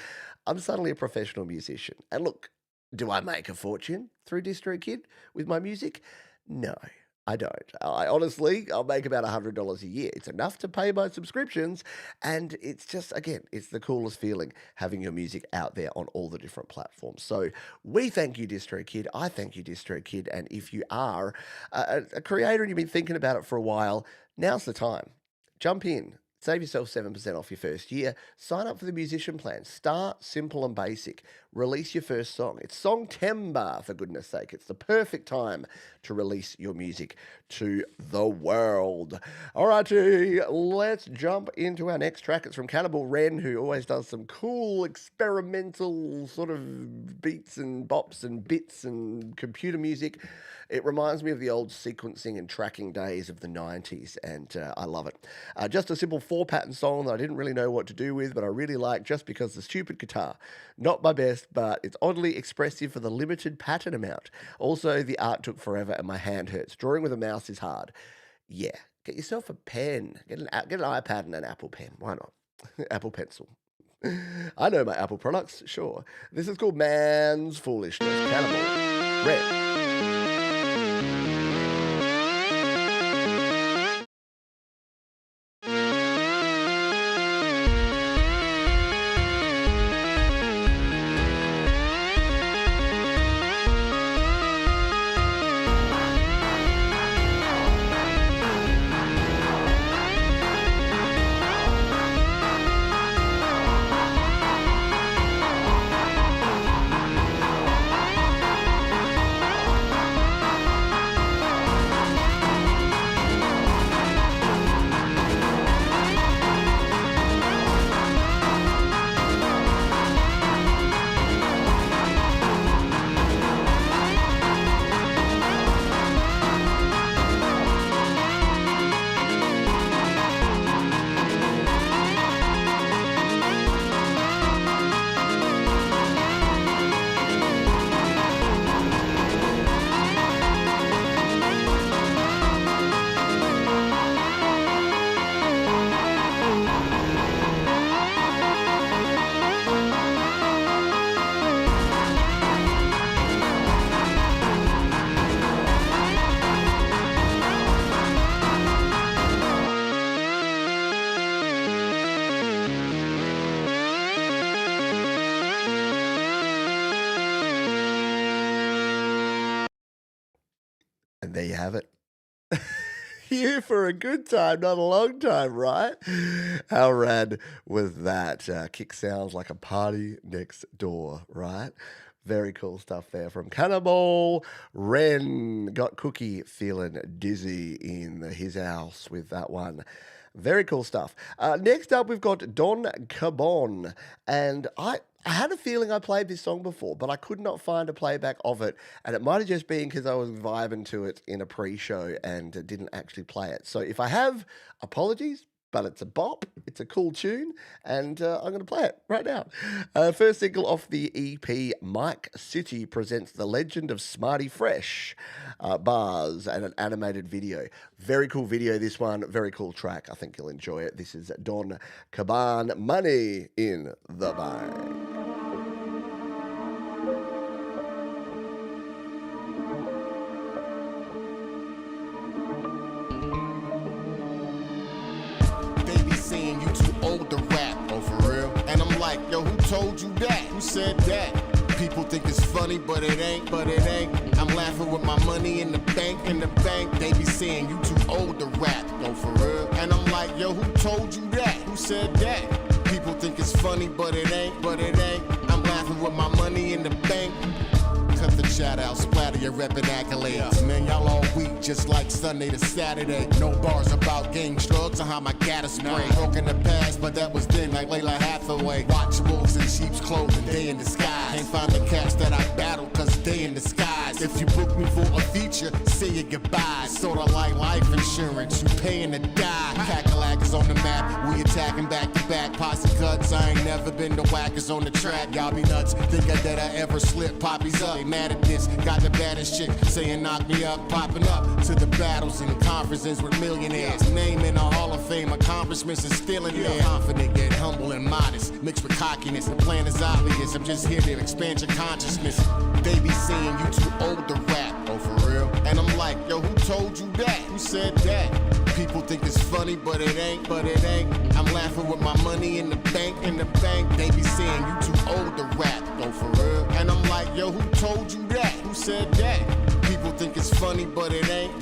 I'm suddenly a professional musician. And look, do I make a fortune through DistroKid with my music? No, I don't. I'll make about $100 a year. It's enough to pay my subscriptions, and it's just, again, it's the coolest feeling having your music out there on all the different platforms. So we thank you, DistroKid. I thank you, DistroKid. And if you are a creator and you've been thinking about it for a while, now's the time. Jump in. Save yourself 7% off your first year. Sign up for the musician plan. Start simple and basic. Release your first song. It's Songtember, for goodness sake. It's the perfect time to release your music to the world. All righty, let's jump into our next track. It's from Cannibal Ren, who always does some cool experimental sort of beats and bops and bits and computer music. It reminds me of the old sequencing and tracking days of the 90s, and I love it. Just a simple 4-pattern song that I didn't really know what to do with, but I really like just because the stupid guitar. Not my best, but it's oddly expressive for the limited pattern amount. Also, the art took forever and my hand hurts. Drawing with a mouse is hard. Yeah, get yourself a pen. Get an iPad and an Apple Pen. Why not? Apple Pencil. I know my Apple products, sure. This is called Man's Foolishness. Cannibal Ren. And there you have it. here for a good time, not a long time, right? How rad was that? Kick sounds like a party next door, right? Very cool stuff there from Cannibal Ren. Got Cookie feeling dizzy in his house with that one. Very cool stuff. Next up, we've got Don Cabon. And I had a feeling I played this song before, but I could not find a playback of it. And it might have just been because I was vibing to it in a pre-show and didn't actually play it. So if I have, apologies. But it's a bop, it's a cool tune, and I'm going to play it right now. First single off the EP, Mike City presents The Legend of Smarty Fresh, bars, and an animated video. Very cool video, this one. Very cool track. I think you'll enjoy it. This is Don Cabon, Money in the Bank. Saying you too old to rap, oh for real? And I'm like, yo, who told you that? Who said that? People think it's funny, but it ain't, I'm laughing with my money in the bank, They be saying you too old to rap, oh for real? And I'm like, yo, who told you that? Who said that? People think it's funny, but it ain't, I'm laughing with my money in the bank. Cut the shout out, splatter your rep and accolades. Man, y'all all weak, just like Sunday to Saturday. No bars about gang drugs or how my gat is sprayed. Broke in the past, but that was then, like Layla Hathaway. Watch wolves in sheep's clothing, they in disguise. Can't find the cats that I battle, cause they in disguise. If you book me for a feature, say your goodbyes. Sorta like life insurance, you paying to die. Cackalack is on the map, we attacking back to back. Posse cuts, I ain't never been to whackers on the track. Y'all be nuts, think that I ever slip poppies up. Mad at this, got the baddest chick saying knock me up, popping up to the battles and conferences with millionaires. Name in a Hall of Fame, accomplishments is still in there. Confident yet humble and modest, mixed with cockiness. The plan is obvious, I'm just here to expand your consciousness. They be saying you too old to rap, oh for real? And I'm like, yo, who told you that? Who said that? People think it's funny, but it ain't, I'm laughing with my money in the bank, They be saying you too old to rap, oh for real? And I'm like, yo, who told you that? Who said that? People think it's funny, but it ain't,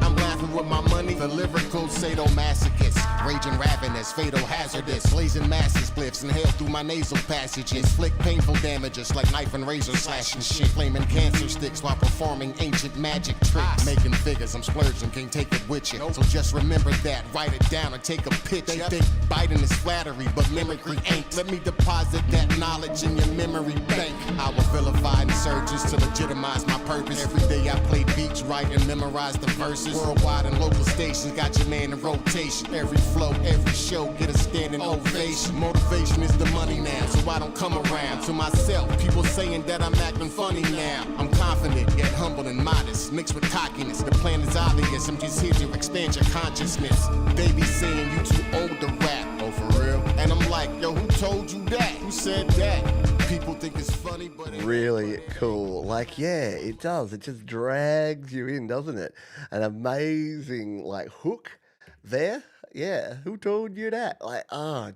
I'm laughing with my money. The lyrical sadomasochist, raging ravenous, fatal hazardous, blazing massive spliffs, inhale through my nasal passages, inflict painful damages like knife and razor slashing shit, flaming cancer sticks while performing ancient magic tricks, making figures, I'm splurging, can't take it with you. So just remember that, write it down and take a picture. They think biting is flattery, but mimicry ain't. Let me deposit that knowledge in your memory bank. I will vilify insurgents to legitimize my purpose. Every day I play beats, write and memorize the verses. Worldwide and local stations, got your man in rotation. Every flow, every show, get a standing ovation. Motivation is the money now, so I don't come around to myself. People saying that I'm acting funny now. I'm confident, yet humble and modest, mixed with cockiness. The plan is obvious, I'm just here to expand your consciousness. They be saying you too old to rap, oh for real? And I'm like, yo, who told you that? Who said that? People think it's funny, but it Really cool. Like, yeah, it does. It just drags you in, doesn't it? An amazing, like, hook there. Yeah, who told you that? Like,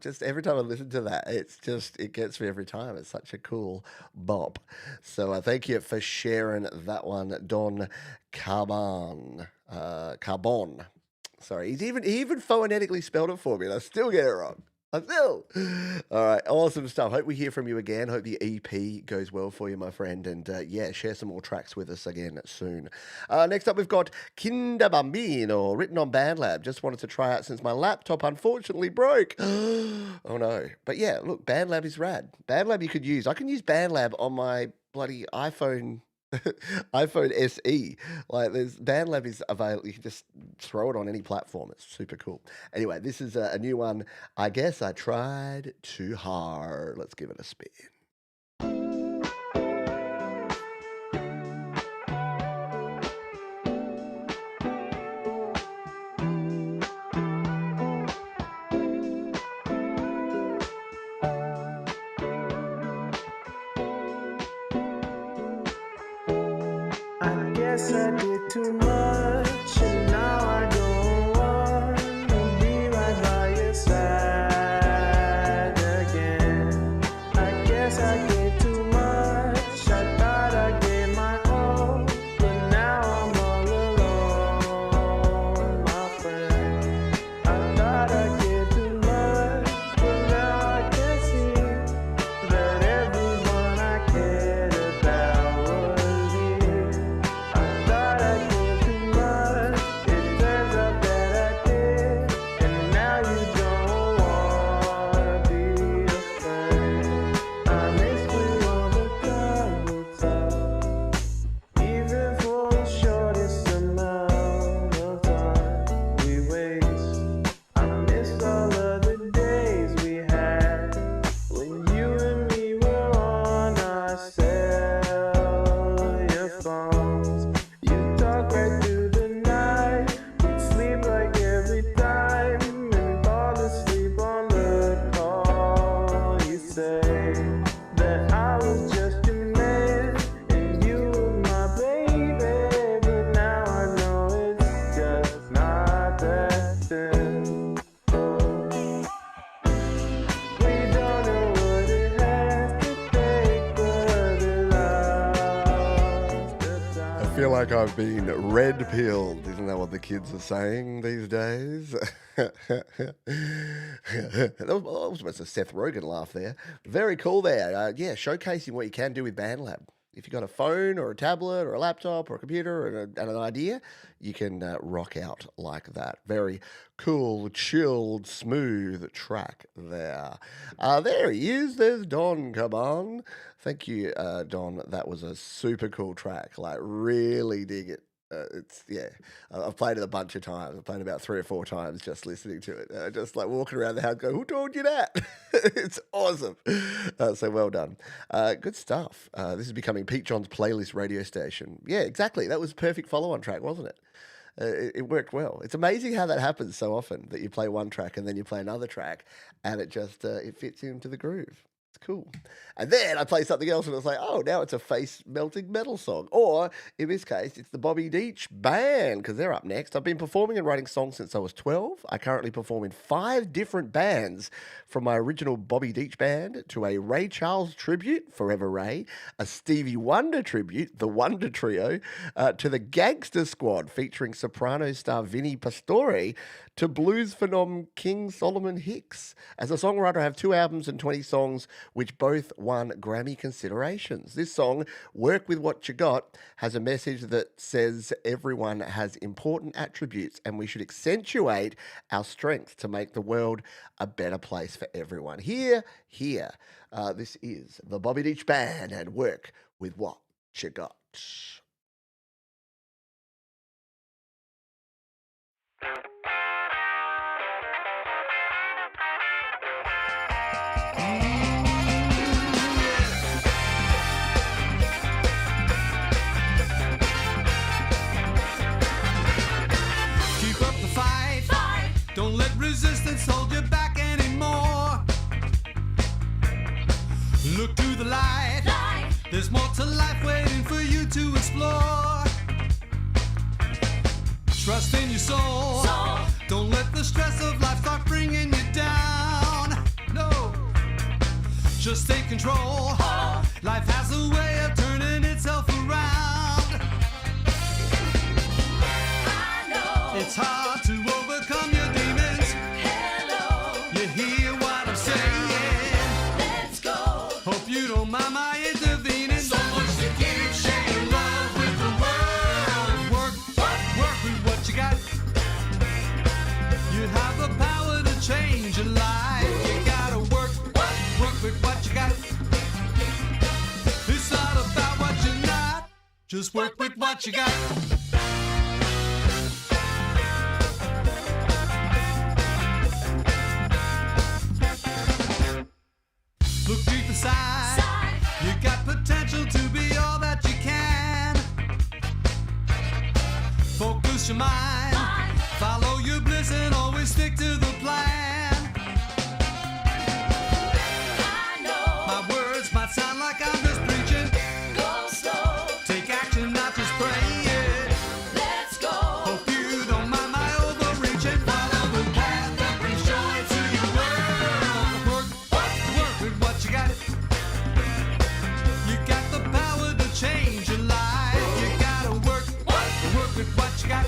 just every time I listen to that, it gets me every time. It's such a cool bop. So thank you for sharing that one, Don Cabon. Carbon. Sorry, he even phonetically spelled it for me, and I still get it wrong. All right, awesome stuff. Hope we hear from you again. Hope the EP goes well for you, my friend. And yeah, share some more tracks with us again soon. Next up, we've got Bambino, written on BandLab. Just wanted to try out since my laptop unfortunately broke. Oh no. But yeah, look, BandLab is rad. BandLab you could use. I can use BandLab on my bloody iPhone iPhone SE. Like, there's BandLab is available. You can just throw it on any platform. It's super cool. Anyway, this is a new one. I guess I tried too hard. Let's give it a spin. I guess I did too much, and now I don't want to be right by your side again. I guess I did too much. I thought I gave my all, but now I'm all alone. that I was just your man and you were my baby, but now I know it's just not that simple. We don't know what it has to take, but it lost the time. I feel like I've been red pilled. Isn't that what the kids are saying these days? That was almost a Seth Rogen laugh there. Very cool there. Yeah, showcasing what you can do with BandLab. If you've got a phone or a tablet or a laptop or a computer and an idea, you can rock out like that. Very cool, chilled, smooth track there. There he is. There's Don Cabon. Thank you, Don. That was a super cool track. Like, really dig it. I've played it a bunch of times. I've played it about 3 or 4 times just listening to it. Just like walking around the house going, who told you that? It's awesome. So well done. Good stuff. This is becoming Pete John's playlist radio station. Yeah, exactly. That was a perfect follow-on track, wasn't it? It worked well. It's amazing how that happens so often, that you play one track and then you play another track and it just it fits into the groove. It's cool. And then I play something else and it's like, oh, now it's a face-melting metal song. Or, in this case, it's the Bobby Deach Band, because they're up next. I've been performing and writing songs since I was 12. I currently perform in 5 different bands, from my original Bobby Deach Band to a Ray Charles tribute, Forever Ray, a Stevie Wonder tribute, the Wonder Trio, to the Gangster Squad, featuring soprano star Vinnie Pastore, to blues phenom King Solomon Hicks. As a songwriter, I have 2 albums and 20 songs, which both won Grammy considerations. This song, Work With What You Got, has a message that says everyone has important attributes and we should accentuate our strengths to make the world a better place for everyone. Here, this is the Bobby Deach Band and Work With What You Got. Keep up the fight. Don't let resistance hold you back anymore. Look to the light. There's more to life waiting for you to explore. Trust in your soul. Don't let the stress of life start bringing you down. No. Just take control. Life has a way of turning itself around. I know. It's hard to overcome your demons. Hello. You hear what I'm saying? Let's go. Hope you don't mind my intervening. So much to keep sharing love with the world. Work with what you got. You have the power to change your life. You gotta work with what you got. It's not about what you're not. Just work with what you got. Look deep inside. You got potential to be all that you can. Focus your mind. Follow your bliss and always stick to the plan. I know. My words might sound like I'm just preaching. Go slow. Take action, not just praying. Let's go. Hope you don't mind my overreaching. Follow the path that brings joy to your world. Work with what you got. You got the power to change your life. You gotta work with what you got.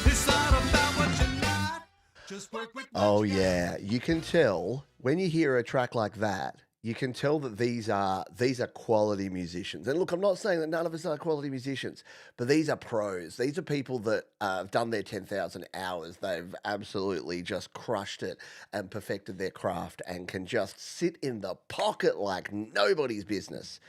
It's not about what you're not. Just work with what Oh, you got. yeah. You can tell when you hear a track like that, you can tell that these are quality musicians. And look, I'm not saying that none of us are quality musicians, but these are pros. These are people that have done their 10,000 hours. They've absolutely just crushed it and perfected their craft and can just sit in the pocket like nobody's business.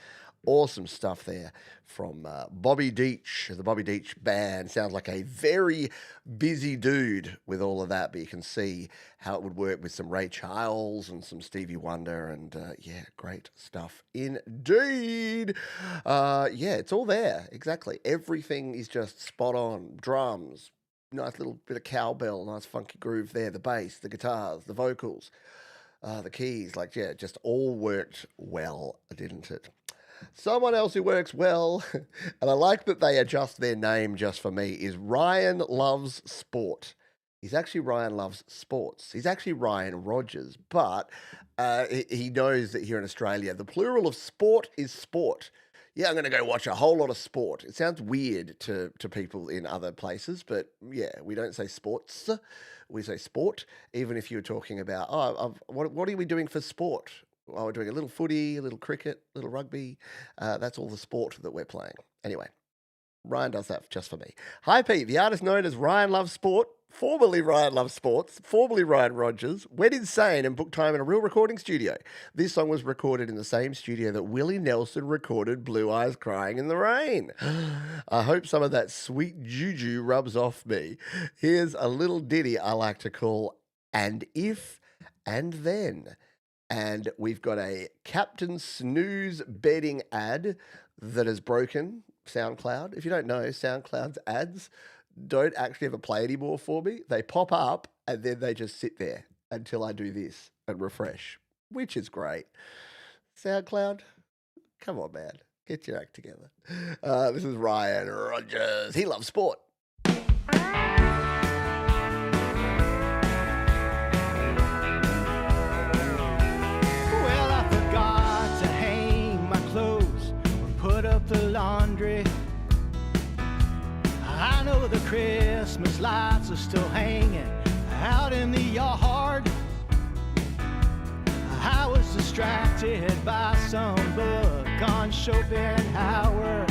Awesome stuff there from Bobby Deach, the Bobby Deach Band. Sounds like a very busy dude with all of that, but you can see how it would work with some Ray Charles and some Stevie Wonder, and yeah, great stuff indeed. Yeah, it's all there, exactly. Everything is just spot on. Drums, nice little bit of cowbell, nice funky groove there, the bass, the guitars, the vocals. The keys, like, yeah, just all worked well, didn't it? Someone else who works well, and I like that they adjust their name just for me, is Ryan Loves Sport. He's actually Ryan Loves Sports. He's actually Ryan Rogers, but he knows that here in Australia, the plural of sport is sport. Yeah, I'm going to go watch a whole lot of sport. It sounds weird to people in other places, but yeah, we don't say sports. We say sport, even if you're talking about, what are we doing for sport? Oh, we're doing a little footy, a little cricket, a little rugby. That's all the sport that we're playing. Anyway, Ryan does that just for me. Hi, Pete. The artist known as Ryan Loves Sport, formerly Ryan Loves Sports, formerly Ryan Rogers, went insane and booked time in a real recording studio. This song was recorded in the same studio that Willie Nelson recorded Blue Eyes Crying in the Rain. I hope some of that sweet juju rubs off me. Here's a little ditty I like to call And If and Then. And we've got a Captain Snooze bedding ad that has broken SoundCloud. If you don't know, SoundCloud's ads don't actually ever play anymore for me. They pop up and then they just sit there until I do this and refresh, which is great. SoundCloud, come on, man. Get your act together. This is Ryan Rogers. He loves sport. Put up the laundry. I know the Christmas lights are still hanging out in the yard. I was distracted by some book on Schopenhauer.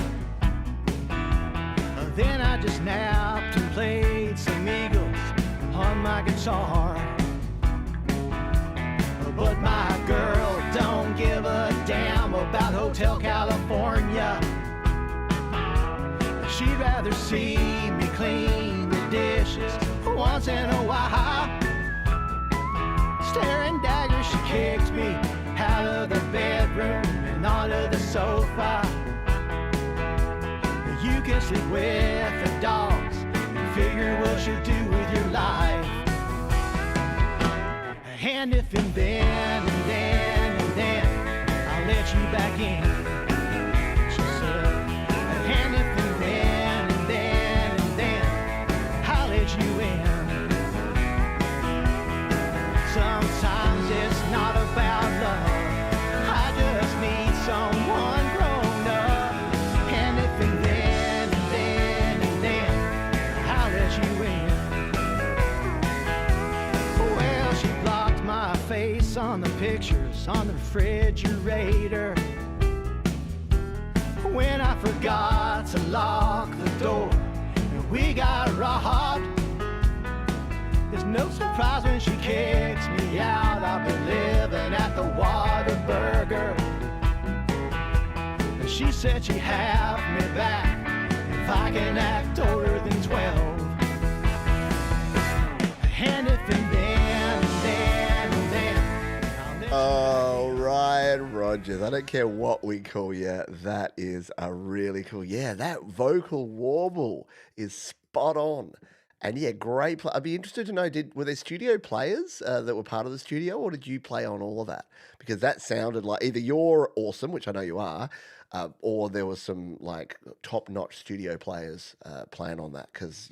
Then I just napped and played some Eagles on my guitar. But my girl don't give a damn about Hotel California. She'd rather see me clean the dishes once in a while. Staring daggers, she kicked me out of the bedroom and onto the sofa. You can sleep with the dogs and figure what you do with your life. And if and then and then and then I'll let you back in, she said. And if and then and then and then I'll let you in. Sometimes it's not about love, I just need someone grown up. And if and then and then and then I'll let you in. Well, she blocked my face on the pictures on the refrigerator. When I forgot to lock the door and we got robbed, there's no surprise when she kicks me out. I'll be living at the Whataburger. And she said she'd have me back if I can act older than 12. And if and then and then and then I'll let Oh, Ryan Rogers. I don't care what we call you. That is a really cool. Yeah, that vocal warble is spot on. And yeah, great. I'd be interested to know, were there studio players that were part of the studio, or did you play on all of that? Because that sounded like either you're awesome, which I know you are, or there was some like top-notch studio players playing on that, because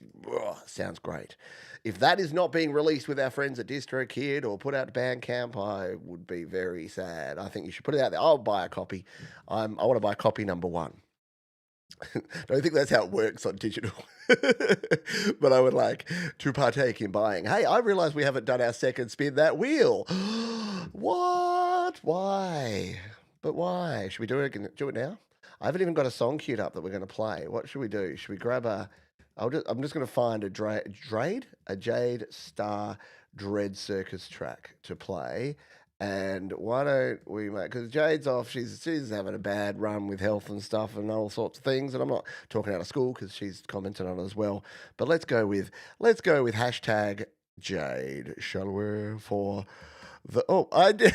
sounds great. If that is not being released with our friends at DistroKid or put out to Bandcamp, I would be very sad. I think you should put it out there. I'll buy a copy. I want to buy copy number 1. Don't think that's how it works on digital. But I would like to partake in buying. Hey, I realize we haven't done our second spin that wheel. What? Why? But why? Should we do it now? I haven't even got a song queued up that we're going to play. What should we do? Should we grab a... I'm just going to find a Jade Starr Dread Circus track to play. And why don't we make, because Jade's off, she's having a bad run with health and stuff and all sorts of things, and I'm not talking out of school because she's commented on it as well. But let's go with hashtag Jade, shall we? For the I did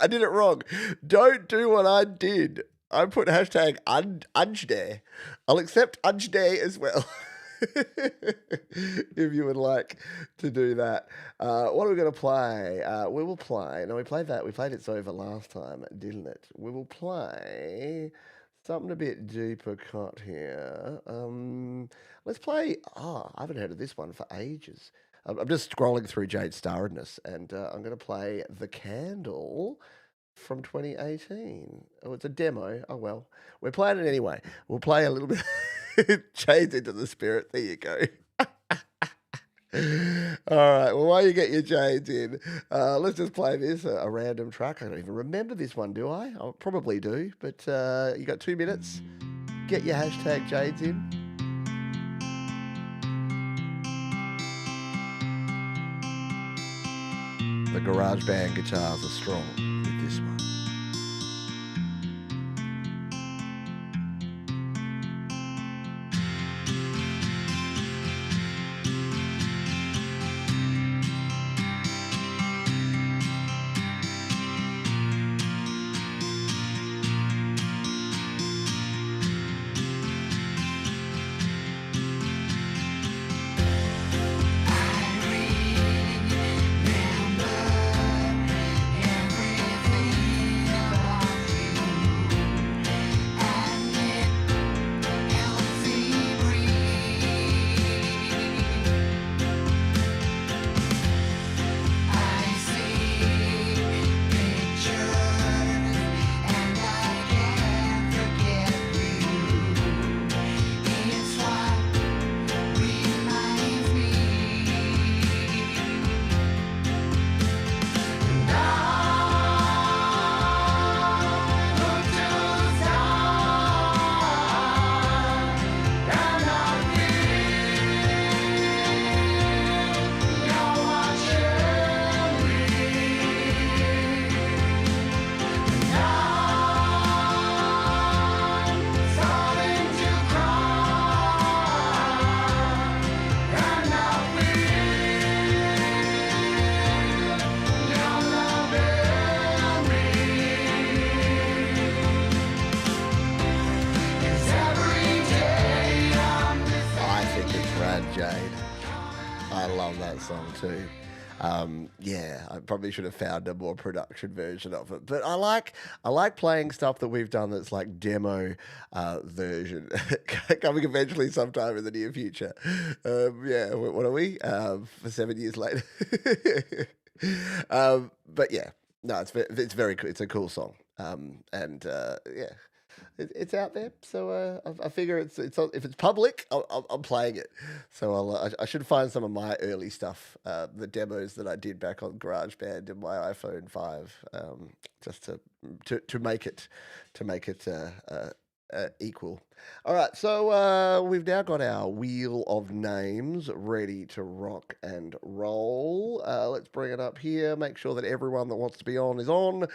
I did it wrong. Don't do what I did. I put hashtag Unjday. I'll accept Unjday as well. if you would like to do that. What are we going to play? We will play. No, we played that. We played It's Over last time, didn't it? We will play something a bit deeper cut here. Let's play. I haven't heard of this one for ages. I'm just scrolling through Jade Starredness, and I'm going to play The Candle from 2018. Oh, it's a demo. Oh, well. We're playing it anyway. We'll play a little bit. Jade's into the spirit. There you go. All right. Well, while you get your Jades in, let's just play this, a random track. I don't even remember this one, do I? I probably do. But you got 2 minutes. Get your hashtag Jades in. The garage band guitars are strong with this one. Too. Yeah, I probably should have found a more production version of it. But I like playing stuff that we've done that's like demo version coming eventually sometime in the near future. Yeah, what are we? For 7 years later. But yeah, no, it's very cool. It's a cool song. And yeah. It's out there, so I figure it's if it's public, I'm playing it. So I should find some of my early stuff, the demos that I did back on GarageBand and my iPhone 5, just to make it equal. All right, so we've now got our wheel of names ready to rock and roll. Let's bring it up here. Make sure that everyone that wants to be on is on.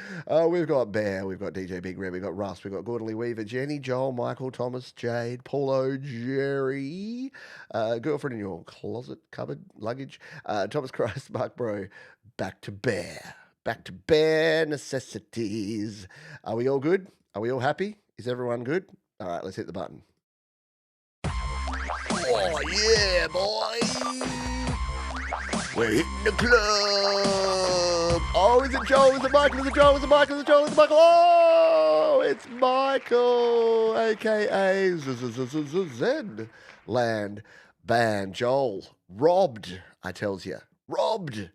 We've got Bear, we've got DJ Big Red, we've got Russ, we've got Gordon Lee Weaver, Jenny, Joel, Michael, Thomas, Jade, Paulo, Jerry, girlfriend in your closet, cupboard, luggage, Thomas Christ, Mark Bro, back to Bear. Back to bare necessities. Are we all good? Are we all happy? Is everyone good? All right, let's hit the button. Oh, yeah, boy. We're hitting the club. Oh, is it Joel? Is it Michael? Is it Joel? Is it Michael? Is it Joel? Is it Michael? Oh, it's Michael, a.k.a. Zland Band. Joel, robbed, I tells you. Robbed.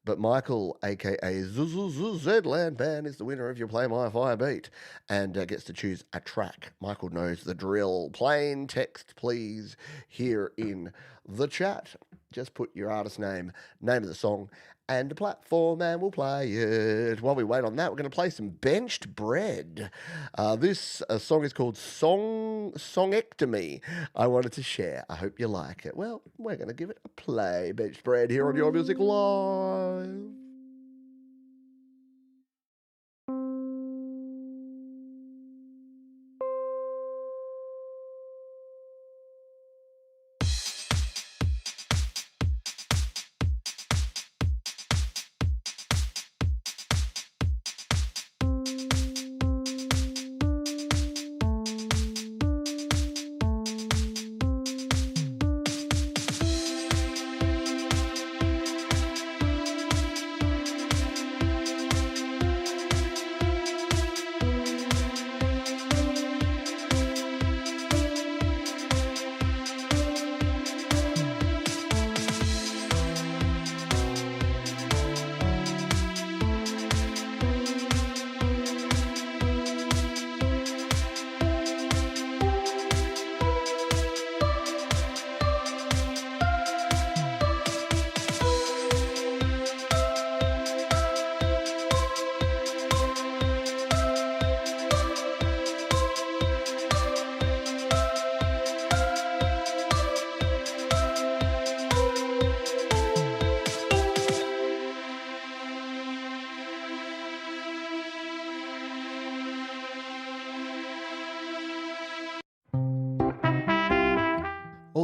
But Michael, a.k.a. Zland Band, is the winner of your Play My Fire beat and gets to choose a track. Michael knows the drill. Plain text, please, here in the chat. Just put your artist name of the song, and the platform, and we'll play it. While we wait on that, we're going to play some Benched Bread. This song is called Songectomy. I wanted to share. I hope you like it. Well, we're going to give it a play. Benched Bread here on Your Music Live.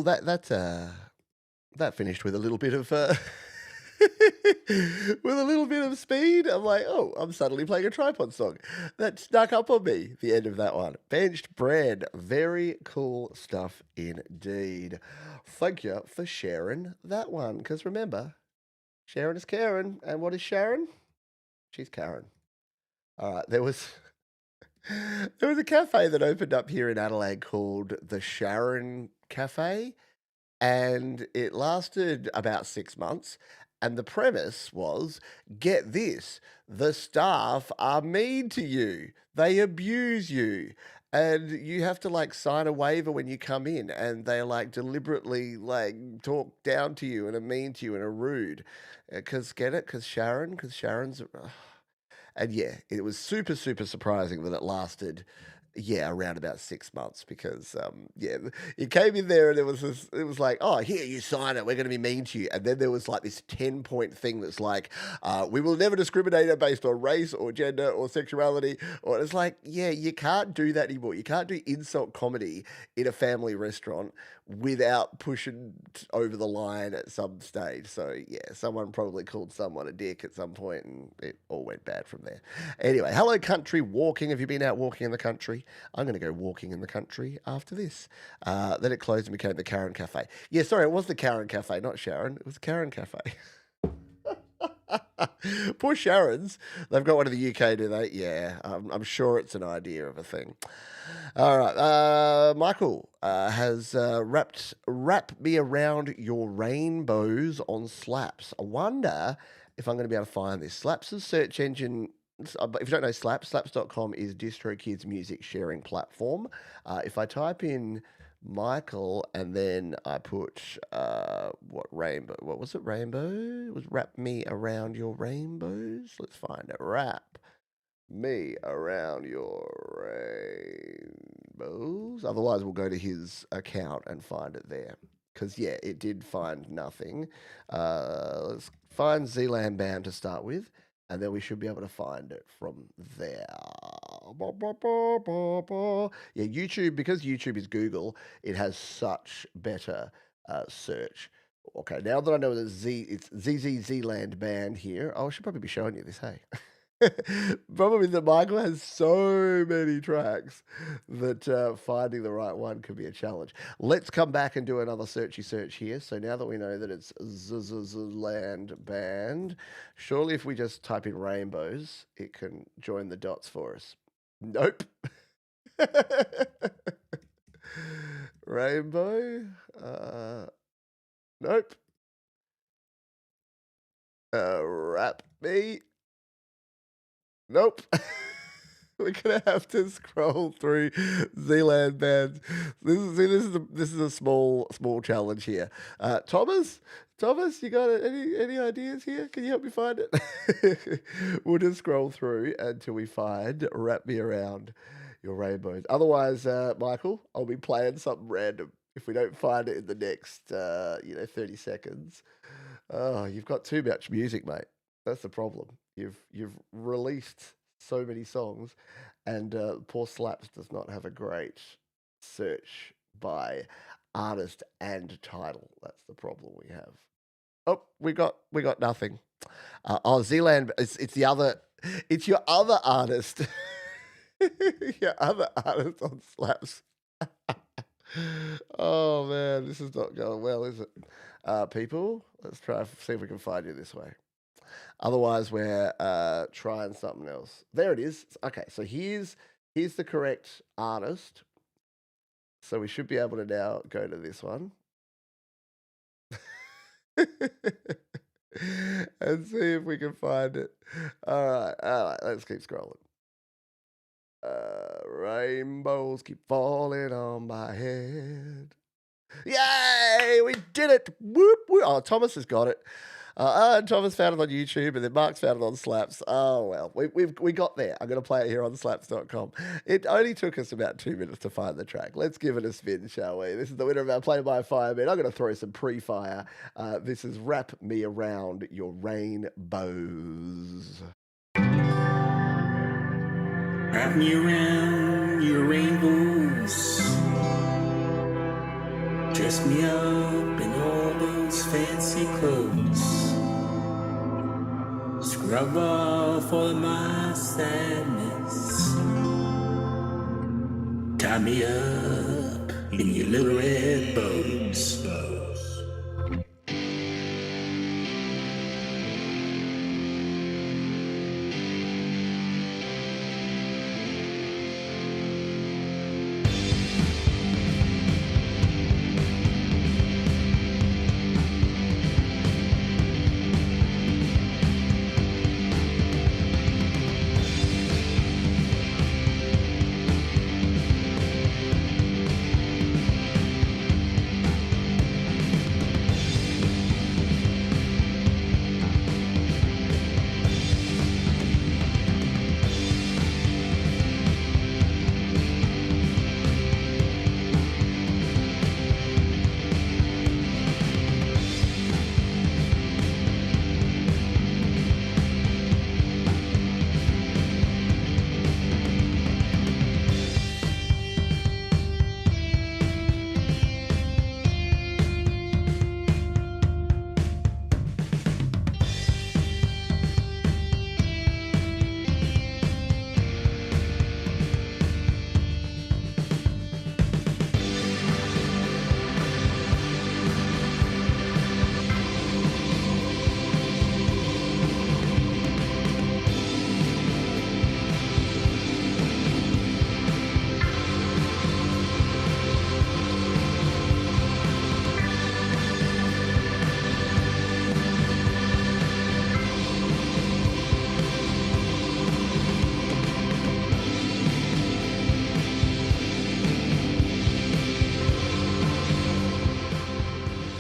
that finished with a little bit of with a little bit of speed. I'm like, oh, I'm suddenly playing a tripod song. That snuck up on me, the end of that one. Benched Bread. Very cool stuff indeed. Thank you for sharing that one. Because remember, Sharon is Karen. And what is Sharon? She's Karen. All right, there was a cafe that opened up here in Adelaide called the Sharon Cafe, and it lasted about 6 months. And the premise was, get this, the staff are mean to you. They abuse you. And you have to like sign a waiver when you come in, and they like deliberately like talk down to you and are mean to you and are rude. Get it? Because Sharon's. And yeah, it was super, super surprising that it lasted, around about 6 months because, it came in there and it was like, oh, here, you sign it. We're going to be mean to you. And then there was like this 10-point thing that's like, we will never discriminate based on race or gender or sexuality. Or it's like, yeah, you can't do that anymore. You can't do insult comedy in a family restaurant without pushing over the line at some stage. So yeah, someone probably called someone a dick at some point and it all went bad from there. Anyway, hello country walking. Have you been out walking in the country? I'm going to go walking in the country after this. Then it closed and became the Karen Cafe. Yeah, sorry, it was the Karen Cafe, not Sharon. It was the Karen Cafe. Poor Sharons. They've got one in the UK, do they? Yeah, I'm sure it's an idea of a thing. All right. Michael has wrap me around your rainbows on Slaps. I wonder if I'm going to be able to find this. Slaps' search engine. If you don't know slaps.com is DistroKid's music sharing platform. If I type in Michael and then I put rainbow? What was it? Rainbow? It was wrap me around your rainbows. Let's find it. Wrap me around your rainbows. Otherwise, we'll go to his account and find it there. Because yeah, it did find nothing. Let's find Zland Band to start with. And then we should be able to find it from there. Yeah, YouTube, because YouTube is Google, it has such better search. Okay, now that I know that it's Zland Band here. Oh, I should probably be showing you this, hey. Probably that Michael has so many tracks that finding the right one could be a challenge. Let's come back and do another searchy search here. So now that we know that it's Zland Band, surely if we just type in rainbows, it can join the dots for us. Nope. Rainbow. Nope. Wrap me. Nope. We're gonna have to scroll through Zland Band. This is a small challenge here. Thomas, you got any ideas here? Can you help me find it? We'll just scroll through until we find "Wrap Me Around Your Rainbows." Otherwise, Michael, I'll be playing something random if we don't find it in the next 30 seconds. Oh, you've got too much music, mate. That's the problem. You've released so many songs, and poor Slaps does not have a great search by artist and title. That's the problem we have. Oh, we got nothing. Zland. It's your other artist. Your other artist on Slaps. Oh man, this is not going well, is it? People, let's try see if we can find you this way. Otherwise, we're trying something else. There it is. Okay, so here's the correct artist. So we should be able to now go to this one. And see if we can find it. All right, let's keep scrolling. Rainbows keep falling on my head. Yay, we did it. Whoop, whoop. Oh, Thomas has got it. Thomas found it on YouTube, and then Mark's found it on Slaps. Oh, well, we got there. I'm going to play it here on slaps.com. It only took us about 2 minutes to find the track. Let's give it a spin, shall we? This is the winner of our Play by Fire bit. I'm going to throw some pre-fire. This is Wrap Me Around Your Rainbows. Wrap me around your rainbows. Dress me up in all those fancy clothes. Scrub off all my sadness. Tie me up in your little red bows.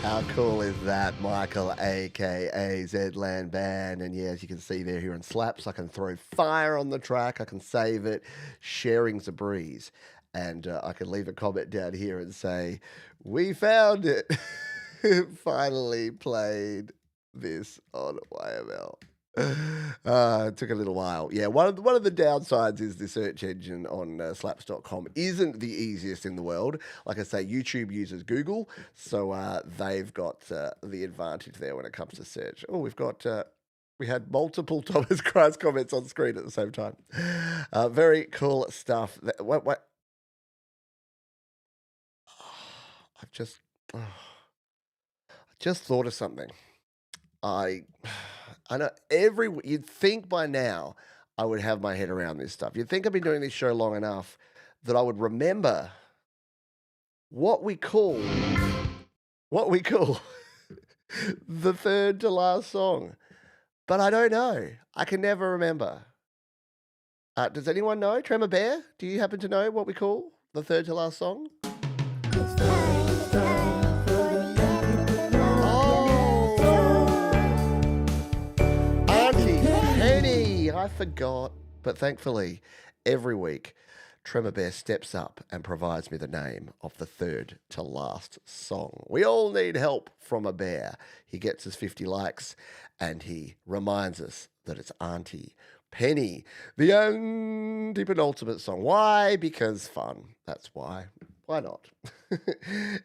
How cool is that, Michael, aka Zland Band? And yeah, as you can see there here in Slaps, I can throw fire on the track, I can save it. Sharing's a breeze. And I can leave a comment down here and say, we found it. Finally played this on YML. It took a little while. Yeah, one of the downsides is the search engine on slaps.com isn't the easiest in the world. Like I say, YouTube uses Google, so they've got the advantage there when it comes to search. Oh, we had multiple Thomas Christ comments on screen at the same time. Very cool stuff. What? I've just thought of something. I know you'd think by now I would have my head around this stuff. You'd think I've been doing this show long enough that I would remember what we call the third to last song. But I don't know. I can never remember. Does anyone know? Tremor Bear, do you happen to know what we call the third to last song? I forgot, but thankfully, every week, Tremor Bear steps up and provides me the name of the third to last song. We all need help from a bear. He gets his 50 likes, and he reminds us that it's Auntie Penny, the anti-penultimate song. Why? Because fun. That's why. Why not?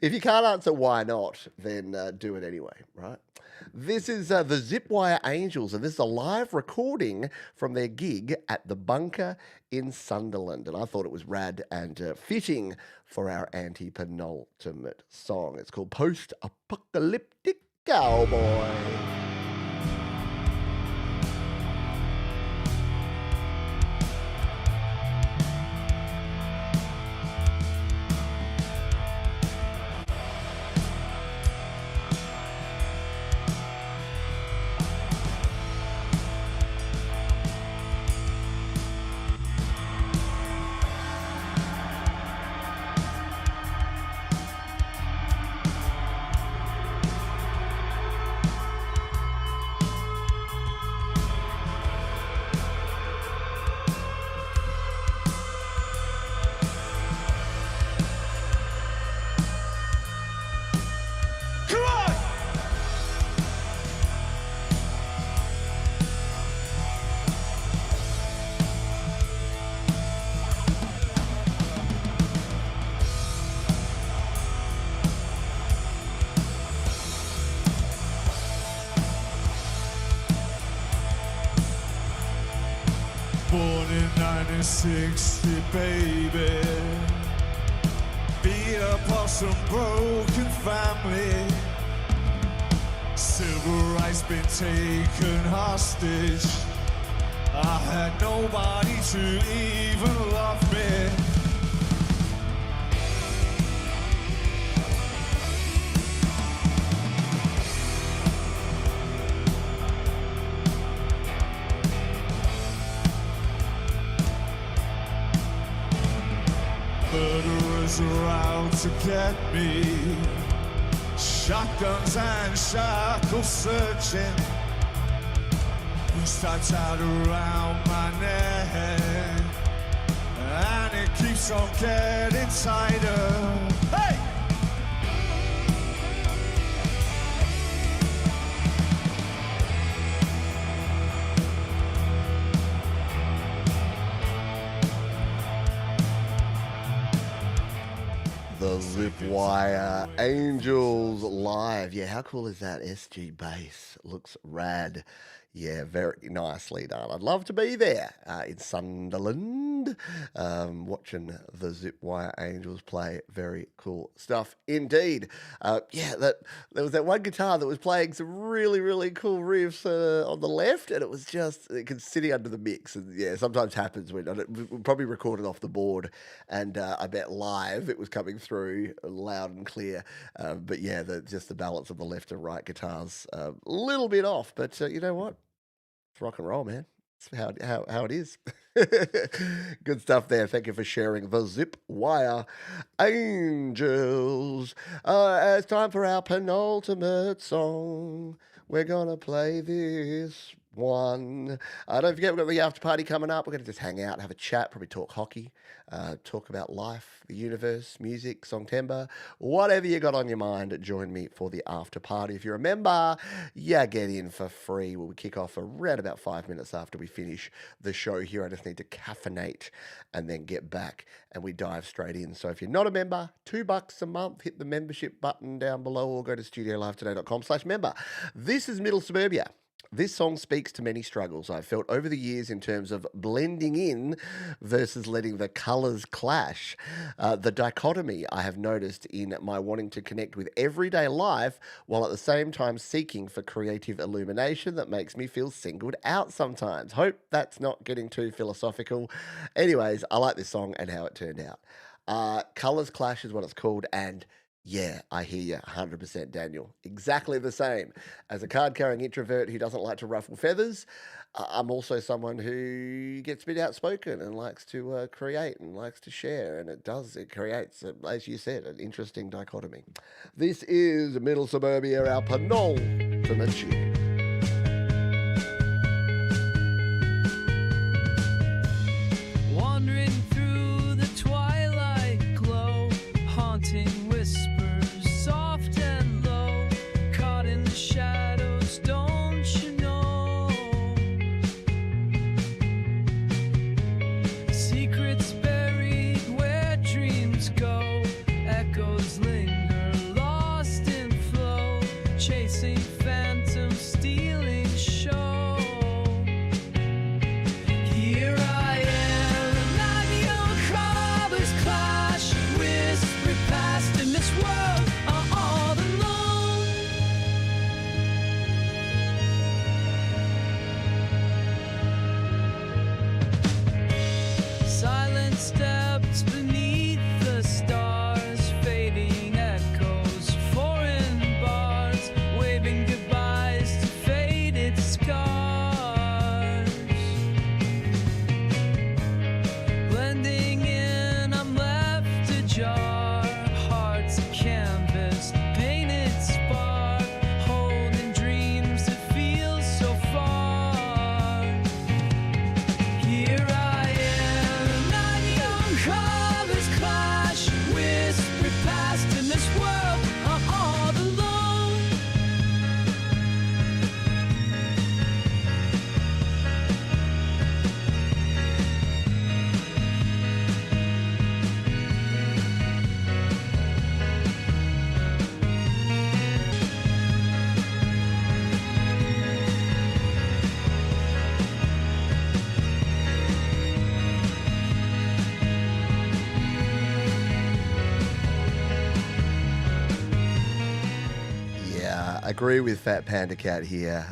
If you can't answer why not, then do it anyway, right? This is the Zipwire Angels, and this is a live recording from their gig at the Bunker in Sunderland. And I thought it was rad and fitting for our anti-penultimate song. It's called Post-Apocalyptic Cowboy. 60, baby. Beat up on some broken family. Civil rights been taken hostage. I had nobody to even love me. Murderers are out to get me. Shotguns and shackles searching. Noose tied around my neck, and it keeps on getting tighter. Hey! The Zipwire Angels live. Yeah, how cool is that? SG bass looks rad. Yeah, very nicely done. I'd love to be there in Sunderland, watching the Zipwire Angels play. Very cool stuff indeed. Yeah, there was that one guitar that was playing some really, really cool riffs on the left, and it was just sitting under the mix. And yeah, sometimes happens when we probably recorded off the board, and I bet live it was coming through loud and clear. But yeah, just the balance of the left and right guitars a little bit off. But you know what? It's rock and roll, man. It's how it is. Good stuff there. Thank you for sharing the Zipwire Angels. It's time for our penultimate song. We're gonna play this one. Don't forget, we've got the after party coming up. We're going to just hang out, have a chat, probably talk hockey, talk about life, the universe, music, Songtember, whatever you got on your mind. Join me for the after party. If you're a member, yeah, get in for free. We'll kick off around about 5 minutes after we finish the show here. I just need to caffeinate and then get back, and we dive straight in. So if you're not a member, $2 a month, hit the membership button down below or go to studiolivetoday.com/member. This is Middle Suburbia. This song speaks to many struggles I've felt over the years in terms of blending in versus letting the colours clash. The dichotomy I have noticed in my wanting to connect with everyday life while at the same time seeking for creative illumination that makes me feel singled out sometimes. Hope that's not getting too philosophical. Anyways, I like this song and how it turned out. Colours Clash is what it's called, and yeah, I hear you 100%, Daniel. Exactly the same. As a card-carrying introvert who doesn't like to ruffle feathers, I'm also someone who gets a bit outspoken and likes to create and likes to share, and it creates, as you said, an interesting dichotomy. This is Middle Suburbia, our penultimate tune. Wandering through the twilight glow, haunting whispers, soft and low, caught in the shadows, don't you know? Secrets buried where dreams go, echoes linger, lost in flow, chasing phantoms. Agree with Fat Panda Cat here.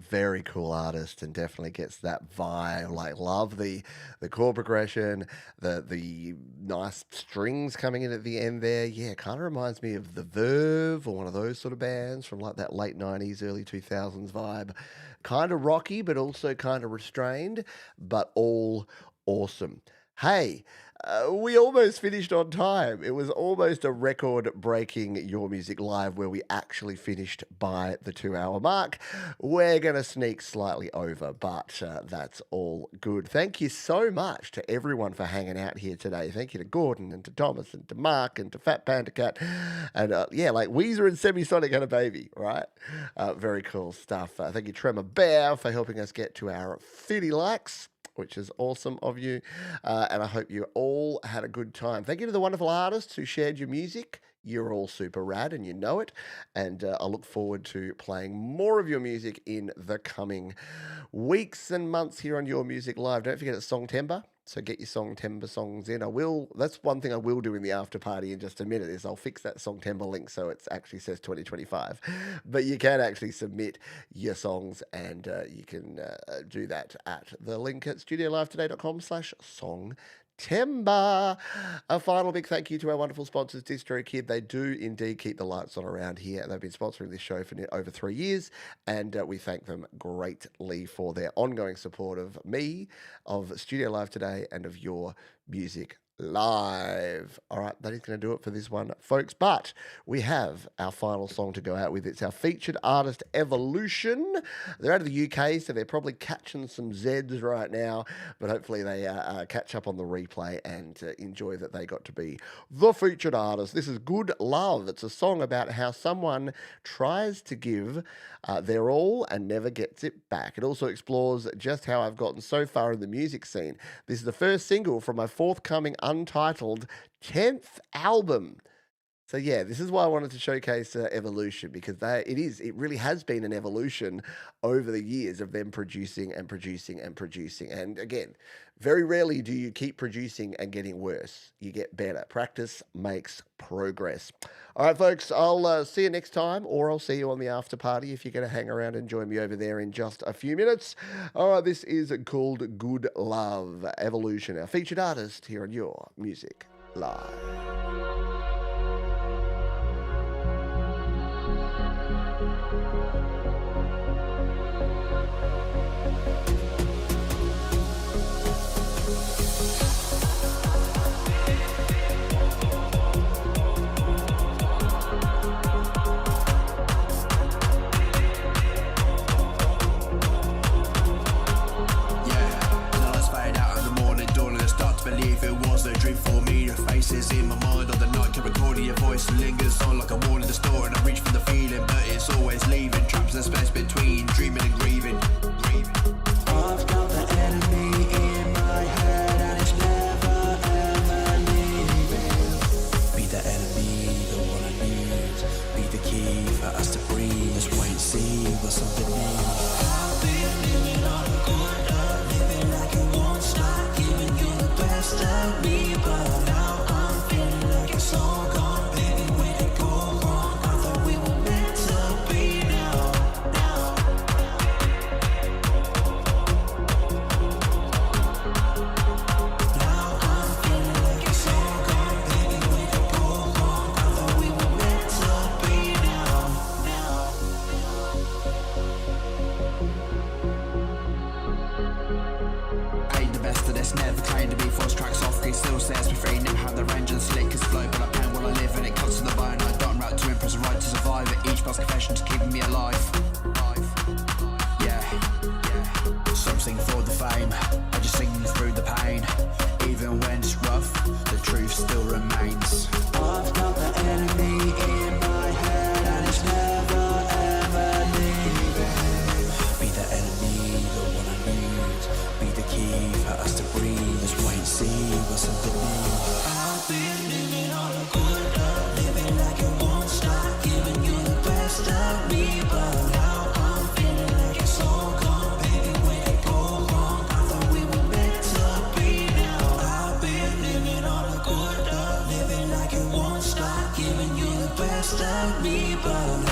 Very cool artist and definitely gets that vibe. Like, love the chord progression, the nice strings coming in at the end there. Yeah, kind of reminds me of The Verve or one of those sort of bands from like that late 90s, early 2000s vibe. Kind of rocky, but also kind of restrained, but all awesome. Hey, we almost finished on time. It was almost a record-breaking Your Music Live where we actually finished by the 2-hour mark. We're going to sneak slightly over, but that's all good. Thank you so much to everyone for hanging out here today. Thank you to Gordon and to Thomas and to Mark and to Fat Panda Cat. And yeah, like Weezer and Semisonic and a baby, right? Very cool stuff. Thank you, Tremor Bear, for helping us get to our 30 likes, which is awesome of you. And I hope you all had a good time. Thank you to the wonderful artists who shared your music. You're all super rad and you know it. And I look forward to playing more of your music in the coming weeks and months here on Your Music Live. Don't forget it's Songtember. So get your Songtember songs in. That's one thing I will do in the after party in just a minute is I'll fix that Songtember link so it actually says 2025. But you can actually submit your songs and you can do that at the link at studiolivetoday.com/songtember. A final big thank you to our wonderful sponsors, DistroKid. They do indeed keep the lights on around here. They've been sponsoring this show for over 3 years, and we thank them greatly for their ongoing support of me, of Studio Live Today, and of Your Music Live. All right, that is going to do it for this one, folks. But we have our final song to go out with. It's our featured artist, Evolution. They're out of the UK, so they're probably catching some Zs right now. But hopefully they catch up on the replay and enjoy that they got to be the featured artist. This is Good Love. It's a song about how someone tries to give their all and never gets it back. It also explores just how I've gotten so far in the music scene. This is the first single from my forthcoming untitled 10th album. So yeah, this is why I wanted to showcase Evolution, because it really has been an evolution over the years of them producing and producing and producing. And again, very rarely do you keep producing and getting worse. You get better. Practice makes progress. All right, folks, I'll see you next time, or I'll see you on the after party if you're going to hang around and join me over there in just a few minutes. All right, this is called Good Love, Evolution, our featured artist here on Your Music Live. Believe it was a dream for me. The faces in my mind on the night can record your voice lingers on like a wall in the store, and I reach for the feeling, but it's always leaving. Traps in the space between dreaming and grieving. I've got the enemy in my head and it's never ever leaving. Be the enemy, the one I need. Be the key for us to breathe. Just wait and see what's underneath. I've been living on a good love, living like it won't stop, giving you the best of me, but now I'm feeling like it's all gone. Baby, where did it go wrong? I thought we were meant to be now. Now I'm feeling like it's all gone. Baby, where did it go wrong? I thought we were meant to be now. Ain't the best of this, never claimed to be forced tracks off. He still sets me free, never had the range and slick as flow, but I can while I live and it cuts to the bone. I don't route to impress, a right to survive it. Each past confession just keeping me alive. Yeah. Some sing for the fame, I just sing through the pain. Even when it's rough, the truth still remains. I've got the enemy in my head and it's never ever leaving. Be the enemy, the one I need. Be the key for us to breathe. Just wait and see what's underneath. I've been living on a good love, living like it won't stop, giving you the best of me, but now I'm feeling like it's all gone. Baby, where did it go wrong? I thought we were meant to be now. I've been living on a good love, living like it won't stop, giving you the best of me, but